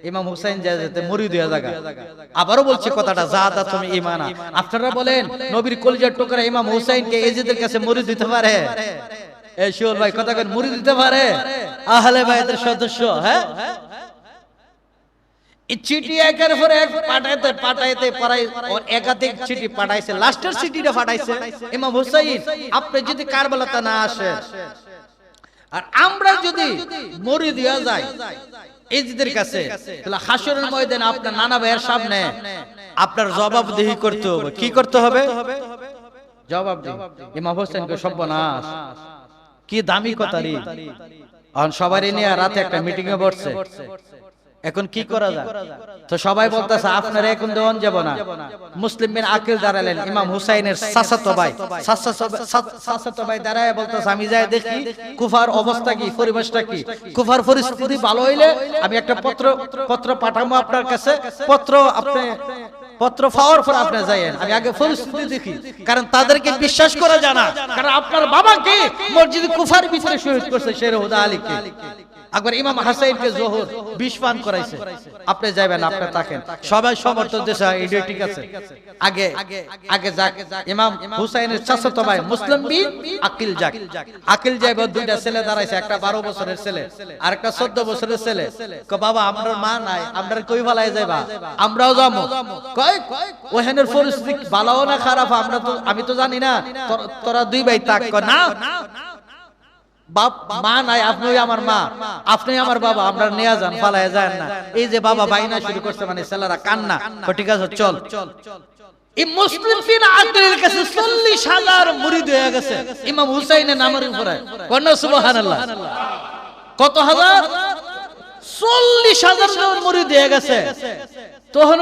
ইমাম হুসাইন যাতে মুরিদ হয়ে জায়গা। আবারও বলছে কথাটা, জাদা তুমি ঈমানা। আপনারা বলেন নবীর কলিজার টুকরা ইমাম হুসাইনকে এজিদের কাছে মুরিদ দিতে পারে? এই শিওর ভাই কথা কেন মুরিদ দিতে পারে? আহলে বাইতের সদস্য। হ্যাঁ, চিঠি একের পর এক পাঠাইতে পাঠাইতে পড়াই, একাধিক চিঠি পাঠাইছে। লাস্টের চিঠিটা পাঠাইছে ইমাম হুসাইন, আপনি যদি কারবালাতে না আসেন আর আমরা যদি মুরিদ হয়ে যাই এজিদের কাছে, তাহলে হাশরের ময়দানে আপনার নানা ভাইয়ের সামনে আপনার জবাবদিহি করতে হবে। কি করতে হবে? জবাবদিহি। ইমাম হুসাইনকে সর্বনাশ, কি দামি কথা রে। এখন সবারই নিয়ে রাতে একটা মিটিং এ বসছে, এখন কি করা যায়? তো সবাই বলতেছে আপনারা এখন দেওয়ান যাব না। মুসলিম বিন আকিল দাঁড়ালেন, ইমাম হুসাইনের চাচাতো ভাই, চাচাতো ভাই দাঁড়ায় বলতেছে আমি যাই দেখি কুফার অবস্থা কি, পরিবেশটা কি। কুফার পরিস্থিতি ভালো হইলে আমি একটা পত্র পাঠাবো আপনার কাছে। পত্র পাওয়ার পর আপনি যাইয়েন, আমি আগে পরিস্থিতি দেখি, কারণ তাদেরকে বিশ্বাস করা যায় না। কারণ আপনার বাবাকে মসজিদ কুফার ভিতরে শহীদ করছে শের হুদা আলীকে। একবার ইমাম হাসাইনকে জোহর বিষ পান করাইছে। আপনি যাবেন, আপনি থাকেন, সবাই সমর্থন দিয়েছে, এটা ঠিক আছে। আগে যাক ইমাম হুসাইনের চাচাতো ভাই মুসলিম বিন আকিল যাক। আকিল যাইব, দুইটা ছেলে দাঁড়াইছে, একটা 12 বছরের ছেলে আর একটা 14 বছরের ছেলে। কয় বাবা আমার মা নাই, আমরা কই ভালাই যাইবা? আমরাও যাবো। কয় ওখানের পরিস্থিতি ভালো না খারাপ আমি তো জানি না, তোরা দুই ভাই থাক। না, বাপ মা নাই, আপনি আমার মা, আপনি আমার বাবা, আমরা নিয়ে যান, পালায় যায় না। এই যে বাবা বাইনা শুরু করছে, মানে ছেলেরা কান্না। ঠিক আছে চল। এই মুসলিম বিন আকিলের কাছে 40,000 মুরিদ হয়ে গেছে ইমাম হুসাইনের নামের উপরে। কোন সুবহানাল্লাহ। কত হাজার? 40,000 জন মুরিদ হয়ে গেছে। তখন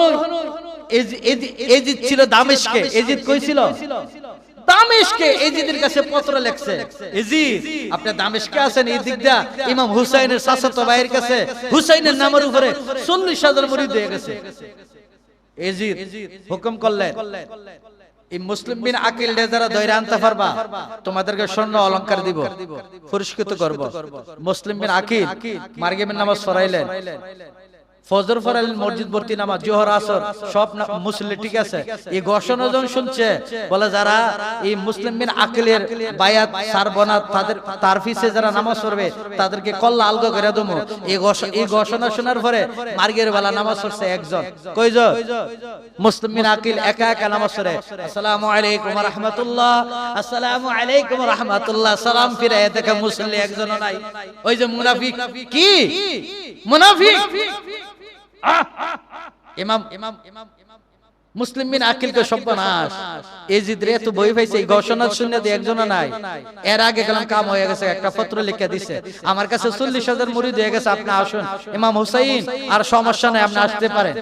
এজিদ ছিল দামেস্কে। এজিদ কই ছিল? দামেস্কে। এজিদের কাছে পত্র লেখছে, এজিদ আপনি দামেস্কে আছেন, এই দিকটা ইমাম হুসাইনের চাচাতো ভাইয়ের কাছে হুসাইনের নামের উপরে 40,000 মুরিদ হয়ে গেছে। এজিদ হুকুম করলেন, এই মুসলিম বিন আকিল যারা ধরে আনতে পারবা তোমাদেরকে স্বর্ণ অলংকার দিব, পুরস্কৃত করব। মুসলিম বিন আকিল মাগরিবের নামাজ পড়াইলেন, ফজর পড়াইলেন, মসজিদ ভর্তি নামাজ, জোহর আসর সব মুসল্লি, ঠিক আছে। এই ঘোষণা যখন শুনছে, বলে যারা এই মুসলিম বিন আকিলের বায়াত ছাড়বো না, তার পিছে যারা নামাজ পড়বে তাদেরকে কল্লা আলগা করে দেবো। এই ঘোষণা শোনার পরে মার্গের বেলা নামাজ পড়ছে একজন। কয়জন? মুসলিম বিন আকিল একা একা নামাজ পড়ে, আসসালামু আলাইকুম ওয়া রাহমাতুল্লাহ, আসসালামু আলাইকুম ওয়া রাহমাতুল্লাহ, সালাম ফিরায় দেখে মুসল্লি একজনও নাই। ওই যে মুনাফিক। কি মুনাফিক? ইমাম মুসলিম বিন আকিলকে সর্বনাশ। এজিদ রে তো বই পাইছে, এই ঘোষণা শুনে দিয়ে একজনও নাই। এর আগে গেলাম, কাম হয়ে গেছে, একটা পত্র লিখে দিছে, আমার কাছে 40,000 মুরিদ হয়ে গেছে, আপনি আসুন। ইমাম হুসাইন আর সমস্যা নাই, আপনি আসতে পারেন।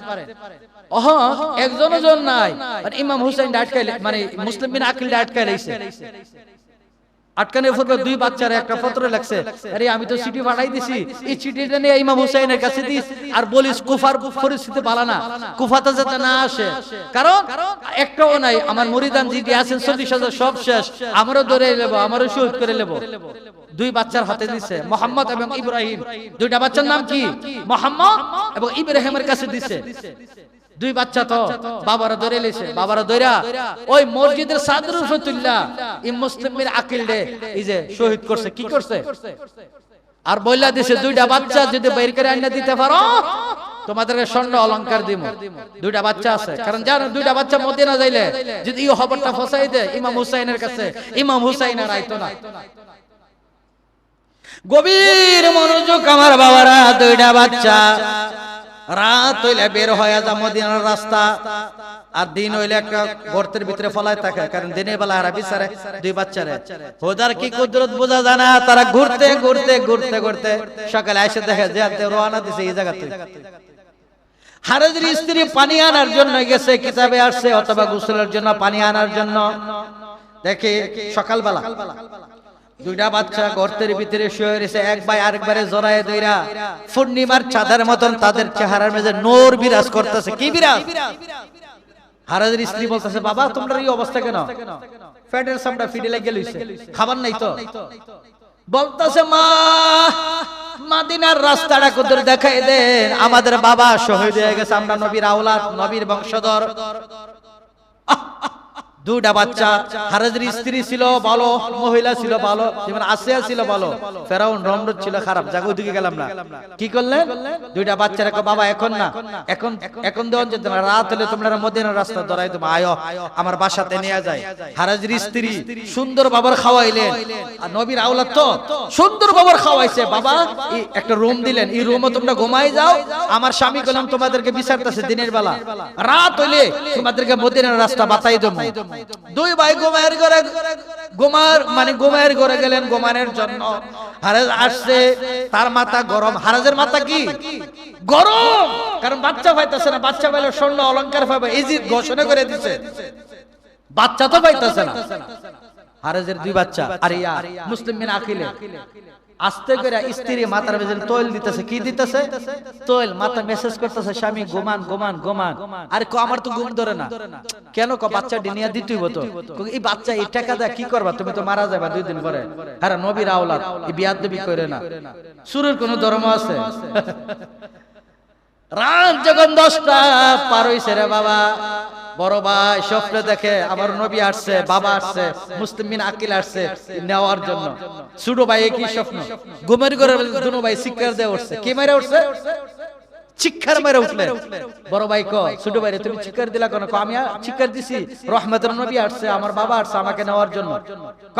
একজনও জন নাই। আর ইমাম হুসাইন আটকাইলে, মানে মুসলিম বিন আকিল আটকাই লাইছে। আটকানোর পূর্বে দুই বাচ্চারা একটা পত্র লেখছে, আরে আমি তো চিঠি পাঠাই দিছি, এই চিঠিটা নিয়ে ইমাম হুসাইনের কাছে দিস আর বলিস কুফার পরিস্থিতি ভালো না, কুফাতে যাতে না আসে, কারণ একটাও নাই, আমার মুরিদান জিদি আছেন 40,000 সব শেষ, আমারও ধরে নেব, আমারও শহীদ করে নেব। দুই বাচ্চার হাতে দিছে, মোহাম্মদ এবং ইব্রাহিম, দুইটা বাচ্চার নাম কি? মোহাম্মদ এবং ইব্রাহিমের কাছে দিছে। দুই বাচ্চা তো বাবারা ধরে লেছে, বাবারা ধইরা ওই মসজিদের চাদর উপরে তুললা এই মুসলিমের আকিল রে এই যে শহীদ করছে, কি করছে? আর বইলা দিছে দুইটা বাচ্চা যদি বের করে আইনা দিতে পারো তোমাদেরকে স্বর্ণ অলংকার দিব। দুইটা বাচ্চা আছে, কারণ জানো দুইটা বাচ্চা মদিনা যাইলে যদি এই খবরটা ফসাই দেয় ইমাম হুসাইনের কাছে, ইমাম হুসাইন আর আইতো না। গভীর মনোযোগ আমার বাবারা, দুইটা বাচ্চা রাত হইলে বের হয়ে যা মদিনার রাস্তা, আর দিন হইলে একটা গর্তের ভিতরে ফলাই থাকে, কারণ দিনের বেলা হারা বিচারে দুই বাচ্চারে খোদার কি কুদরত বোঝা জানা, তারা ঘুরতে ঘুরতে ঘুরতে ঘুরতে সকালে এসে দেখে যে রওনা দিছে এই জায়গাতে। হারেজের স্ত্রী পানি আনার জন্য গেছে, কিতাবে আসছে অথবা গোসলের জন্য পানি আনার জন্য, দেখে সকালবেলা দুইটা বাচ্চা গর্তের ভিতরে শুয়ে রয়েছে, এক ভাই আরেকবারে জড়ায় দইরা পূর্ণিমার চাঁদের মতন তাদের চেহারার মাঝে নূর বিরাজ করতেছে। কি বিরাজ? হারাজের স্ত্রী বলতেছে, বাবা তোমরা এই অবস্থা কেন? ফ্যাটের সামটা ফিডে লেগে লইছে, খাবার নাই তো। বলতেছে, মা মদিনার রাস্তাটা কোথায় দেখাই দেন, আমাদের বাবা শহীদ হয়ে গেছে, আমরা নবীর আওলাদ, নবীর বংশধর। দুইটা বাচ্চা, হারাজের স্ত্রী ছিল ভালো, মহিলা ছিল ভালো, যেমন আসিয়া ছিল ভালো, ফেরাউন নমরুদ ছিল খারাপ, জায়গা ওইদিকে গেলাম না। কি করলেন? দুইটা বাচ্চারা কো, বাবা এখন না, এখন এখন দেন যেতে না, রাত হলে তোমরা মদিনার রাস্তা ধরাই তুমি আয়ো আমার বাসাতে নিয়ে যায়। হারাজের স্ত্রী সুন্দর বাবার খাওয়াইলেন, আর নবীর আওলাদ তো সুন্দর বাবার খাওয়াইছে। বাবা এই একটা রুম দিলেন, এই রুমে তোমরা ঘুমাই যাও, আমার স্বামী কলম তোমাদেরকে বিচারতেছে দিনের বেলা, রাত হইলে তোমাদেরকে মদিনার রাস্তা বাতাই দেবো। দুই ভাই ঘুমায়ের ঘরে ঘুমায়ের ঘরে গেলেন ঘুমানোর জন্য। হারাজ আসছে, তার মাথা গরম। হারাজের মাথা কি গরম, কারণ বাচ্চা পাইতেছে না, বাচ্চা পাইলে স্বর্ণ অলংকার পাবে, ইজিদ ঘোষণা করে দিছে, বাচ্চা তো পাইতেছে না। হারাজের দুই বাচ্চা, আর ইয়া মুসলিম মিন আকিলে আস্তে করে স্ত্রী মাথার ভেতরে তৈল দিতেছে। কি দিতেছে? তৈল। মাথা মেসেজ করতেছে, স্বামী ঘুমান ঘুমান ঘুমান। আরে আমার তো ঘুম ধরে না। কেন? বাচ্চা ডিনিয়া দিতেই হতো। এই বাচ্চা এই টাকা দেয় কি করবা? তুমি তো মারা যাবা 2 দিন পরে। আরে নবীর আওলাদ, এই বিয়াদবি করে না। সুরের কোন ধর্ম আছে? রাত যখন 10টা পার হইছে রে বাবা, বড় ভাই স্বপ্নে দেখে আমার নবী আসছে, বাবা আসছে, মুসলিম বিন আকিল আসছে নেওয়ার জন্য। ছোট ভাই কি স্বপ্ন? ঘুমের ঘরে দুনো ভাই চিৎকার দিয়ে উঠছে। কি মেরে উঠছে? চিৎকার মেরে উঠলে। বড় ভাই কো, ছোট ভাই তুমি চিৎকার দিলা কেন? আমি চিৎকার দিছি রহমতের নবী আসছে, আমার বাবা আসছে আমাকে নেওয়ার জন্য।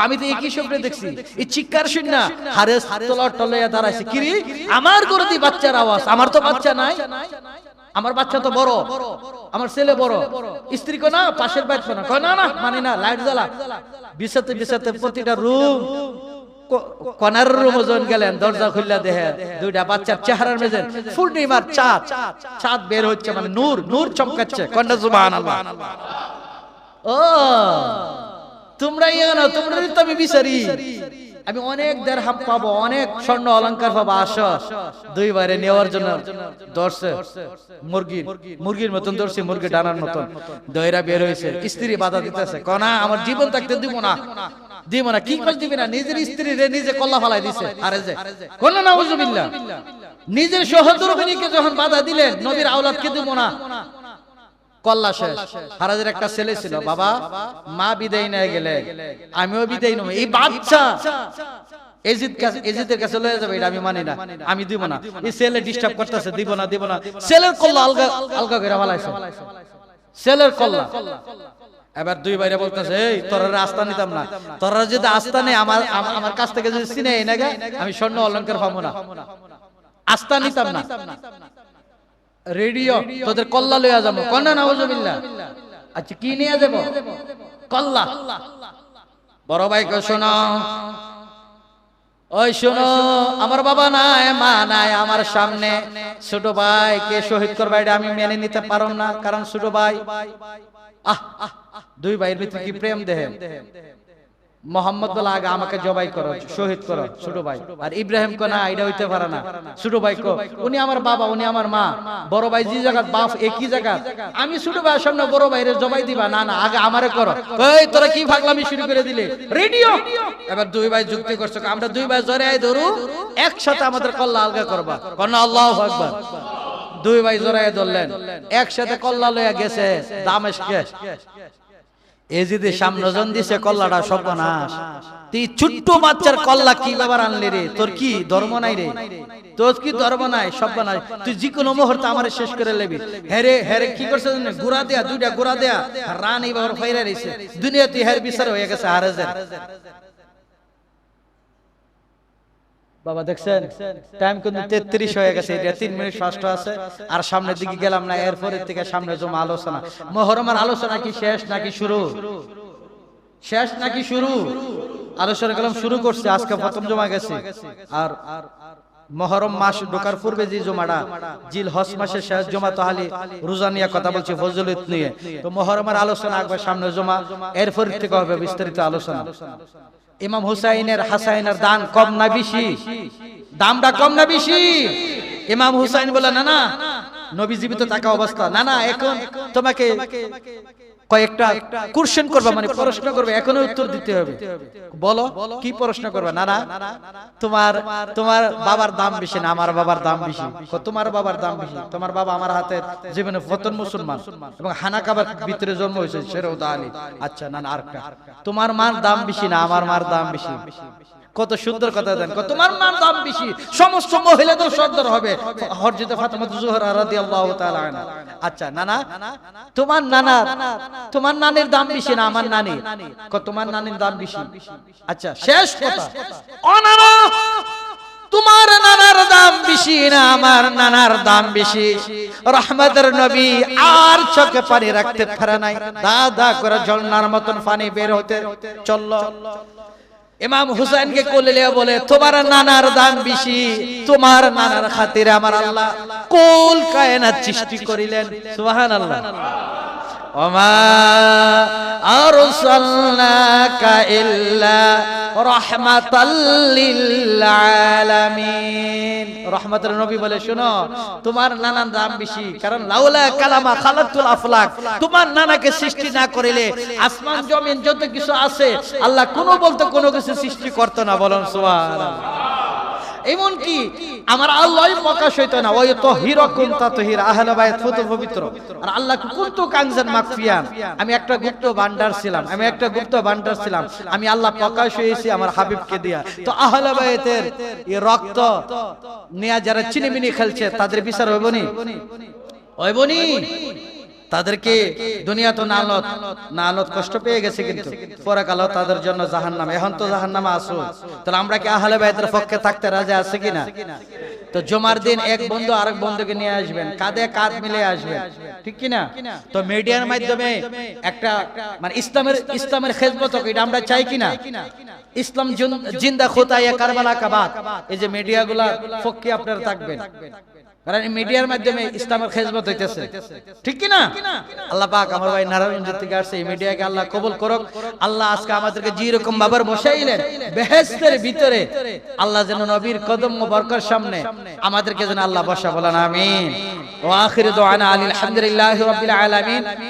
আমি তো একই স্বপ্নে দেখছি। এই চিৎকার শুন না হারেস তলার টলাইয়া দাঁড়াইছে। কি রে? আমার ঘরে দি বাচ্চার আওয়াজ, আমার তো বাচ্চা নাই, আমার বাচ্চা তো বড়, আমার ছেলে বড়। স্ত্রী কো না, পাশের বাইট কো না, কয় না না মানি না, লাইট জ্বালা। বিছাতে বিছাতে প্রতিটা রুম, কোনার রুম ওজন গেলেন, দরজা খুললা দেখে দুইটা বাচ্চার চেহারার মেজে পূর্ণিমার চাঁদ, চাঁদ বের হচ্ছে, মানে নূর নূর চমকাচ্ছে। কন্যা সুবহানাল্লাহ। ও তোমরা ইয়া, তোমরাই তো আমি বিচারি, আমি অনেক দিরহাম পাবো, অনেক স্বর্ণ অলংকার পাবো, আসো। দুইবারে নেওয়ার জন্য দর্শে মুরগির মতন দর্শে, মুরগি ডানার মতন দয়রা বের হয়েছে। স্ত্রী বাধা দিতেছে, কনা আমার জীবন থাকতে দিব না, দিব না। কি করে দিবি না? নিজের স্ত্রী রে নিজে কল্লা ফালাই দিছে। আরে যে কোন নাউজুবিল্লাহ, নিজের সহধর্মিণীকে যখন বাধা দিলেন, নবীর আওলাদকে দিব না, কল্লা শেষ। হারাজের একটা ছেলে ছিল, বাবা মা বিদায় নিয়ে গেলে আমিও বিদায় নেব। এই বাচ্চা এজিদের কাছে লয়ে যাবে, এটা আমি মানি না, আমি দিব না। এই ছেলে ডিস্টার্ব করতেছে, দিব না দিব না। ছেলের কল্লা আলগা আলগা করে ফেলাইছে, ছেলের কল্লা। এবার দুই ভাইরা বলতেছে, এই তোরা আস্থা নিতাম না, তোরা যদি আস্থা নেই আমার কাছ থেকে যদি চিনে না গে, আমি স্বর্ণ অলংকার পাবো না, আস্থা নিতাম না। রেডিও তোদের কল্লা লইয়া যাবো। কন্যা নাউজুবিল্লাহ। আচ্ছা কি নিয়ে যাব? কল্লা। বড় ভাইকে শোনো, ওই শোনো, আমার বাবা নাই, মা নাই আমার সামনে, ছোট ভাইকে শহীদ করবা, এটা আমি মেনে নিতে পারো না, কারণ ছোট ভাই। দুই ভাইয়ের ভিতরে কি প্রেম দেখেন, মোহাম্মদ বলে আগে আমাকে জবাই করো, শহীদ করো ছোট ভাই। আর ইব্রাহিম কো না, এটা হইতে পারে না। ছোট ভাই কো উনি আমার বাবা, উনি আমার মা, বড় ভাই যে জায়গা বাপ একই জায়গা, আমি ছোট ভাইয়ের সামনে বড় ভাইরে জবাই দিবা? না না, আগে আমারে করো। কই তোরা কি পাগলামি শুরু করে দিলে? রেডিও। এবার দুই ভাই যুক্তি করছে, আমরা দুই ভাই জড়াই ধরু, একসাথে আমাদের কল্লা আলগা করবা। কোন আল্লাহু আকবার। দুই ভাই জড়াই ধরলেন, একসাথে কল্লা লইয়া গেছে দামেস্কে। এজিদের সামনে জন দিছে কল্লাটা সর্বনাশ। তুই ছোট্ট বাচ্চার কল্লা কি ব্যাপার আনলি রে? তোর কি ধর্ম নাই রে? তোর কি ধর্ম নাই? সর্বনাশ। তুই যে কোনো মুহূর্তে আমারে শেষ করে লেবি। হেরে হেরে কি করছে জানেন? গুড়া দেয়া, দুইটা গুড়া দেয়া রান এইবার ফাইরা রইছে। দুনিয়াতে হের বিচার হয়ে গেছে হারেজের। বাবা দেখছেন টাইম কিন্তু 33 হয়ে গেছে, এটা 3 মিনিট ষষ্ঠ আছে। আর সামনের দিকে গেলাম না, এরপরের থেকে সামনে জমা আলোচনা। মুহররমের আলোচনা কি শেষ নাকি শুরু? শেষ নাকি শুরু? আলোচনা কালাম শুরু করছে, আজকে প্রথম জমা গেছে। আর মুহররম মাস ঢোকার পূর্বে যে জমাটা জিল হজ মাসের শেষ জমা, তো হালি রোজা নিয়ে কথা বলছি, ফজিলত নিয়ে। তো মুহররমের আলোচনা একবার সামনে জমা, এরপর থেকে হবে বিস্তারিত আলোচনা। ইমাম হুসাইনের হাসাইনের দান কম না বেশি? দামটা কম না বেশি? ইমাম হুসাইন বলে না না, নবী জীবিত থাকা অবস্থা, না না, এখন তোমাকে কয়েকটা কোশ্চেন করবা, মানে প্রশ্ন করবে, এখনো উত্তর দিতে হবে। বলো কি প্রশ্ন করবে? না না, তোমার তোমার বাবার দাম বেশি না আমার বাবার দাম বেশি? তোমার বাবার দাম বেশি। তোমার বাবা আমার হাতে জীবনে প্রথম মুসলমান এবং হানাকাবার ভিতরে জন্ম হয়েছে, শেরউদ্দা আলী। আচ্ছা না না, আরেকটা, তোমার মার দাম বেশি না আমার মার দাম বেশি? কত সুন্দর কথা দেন, তোমার মার দাম বেশি। সমস্ত মহিলাদের সর্দার হবে হযরত ফাতেমা জোহরা রাদিয়াল্লাহু তাআলা আনহা। আচ্ছা নানা, তোমার নানা, তোমার নানির দাম বেশি না আমার নানি? তোমার নানির দাম বেশি। আচ্ছা শেষ কথা, ও নানা, তোমার নানার দাম বেশি না আমার নানার দাম বেশি? রহমতের নবী আর চোখে পানি রাখতে পারে নাই, দাদা করে ঝর্ণার মতন পানি বের হতে চলল। ইমাম হুসাইনকে কোলে নিয়ে বলে, তোমার নানার দাম বেশি, তোমার নানার খাতিরে আমার আল্লাহ কুল কায়নাত সৃষ্টি করিলেন। সুবহানাল্লাহ। ওমা আরসালনাকা ইল্লা রাহমাতাল লিল আলামিন। রহমতের নবী বলে, শোনো, তোমার নানার দাম বেশি, কারণ লাউলা কালামা খালাকতুল আফলাক, তোমার নানাকে সৃষ্টি না করিলে আসমান জমিন যত কিছু আছে আল্লাহ কোনো বলতে কোনো কিছু সৃষ্টি করতো না। বলুন সুবহানাল্লাহ। এমনকি আমার আল্লাহ প্রকাশ হইতো না, ওই তো হিরকুম তাতহির আহলে বাইত ফুতু পবিত্র। আর আল্লাহ কুনতু কানজান মাকফিয়ান, আমি একটা গুপ্ত ভান্ডার ছিলাম, আমি একটা গুপ্ত ভান্ডার ছিলাম, আমি আল্লাহ প্রকাশ হয়েছি আমার হাবিবকে দিয়া। তো আহলে বাইতের এই রক্ত নিয়ে যারা চিনিমিনি খেলছে তাদের বিচার হইবনি? হইবনি? তাদেরকে দুনিয়া তো নালত নালত কষ্ট পেয়ে গেছে, কিন্তু পরকালও তাদের জন্য জাহান্নাম। এখন তো জাহান্নামে আসো, তাহলে আমরা কি আহলে বাইতের পক্ষে থাকতে রাজি আছে কিনা? তো জুমার দিন এক বন্ধু আরেক বন্ধুকে নিয়ে আসবেন, কাঁধে কাঁধ মিলে আসবেন, ঠিক কিনা? তো মিডিয়ার মাধ্যমে একটা মানে ইসলামের খেদমত হোক, এটা আমরা চাই কিনা? ইসলাম জিন্দা খোতায়ে কারবালা কাবাত, এই যে মিডিয়াগুলা পক্ষে আপনারা থাকবেন, কারণ মিডিয়ার মাধ্যমে ইসলামের খেদমত হইতেছে, ঠিক কি না? আল্লাহ পাক আমার ভাই নারায়ণগঞ্জ থেকে আসছে, এই মিডিয়াকে আল্লাহ কবুল করুক। আল্লাহ আজকে আমাদেরকে যে রকম বাবার বসাইলেন বেহেশতের ভিতরে, আল্লাহ যেন নবীর কদম মোবারকের সামনে আমাদেরকে যেন আল্লাহ বসা, বলেন আমিন। ওয়া আখিরু দুআনা আলহামদুলিল্লাহি রাব্বিল আলামিন।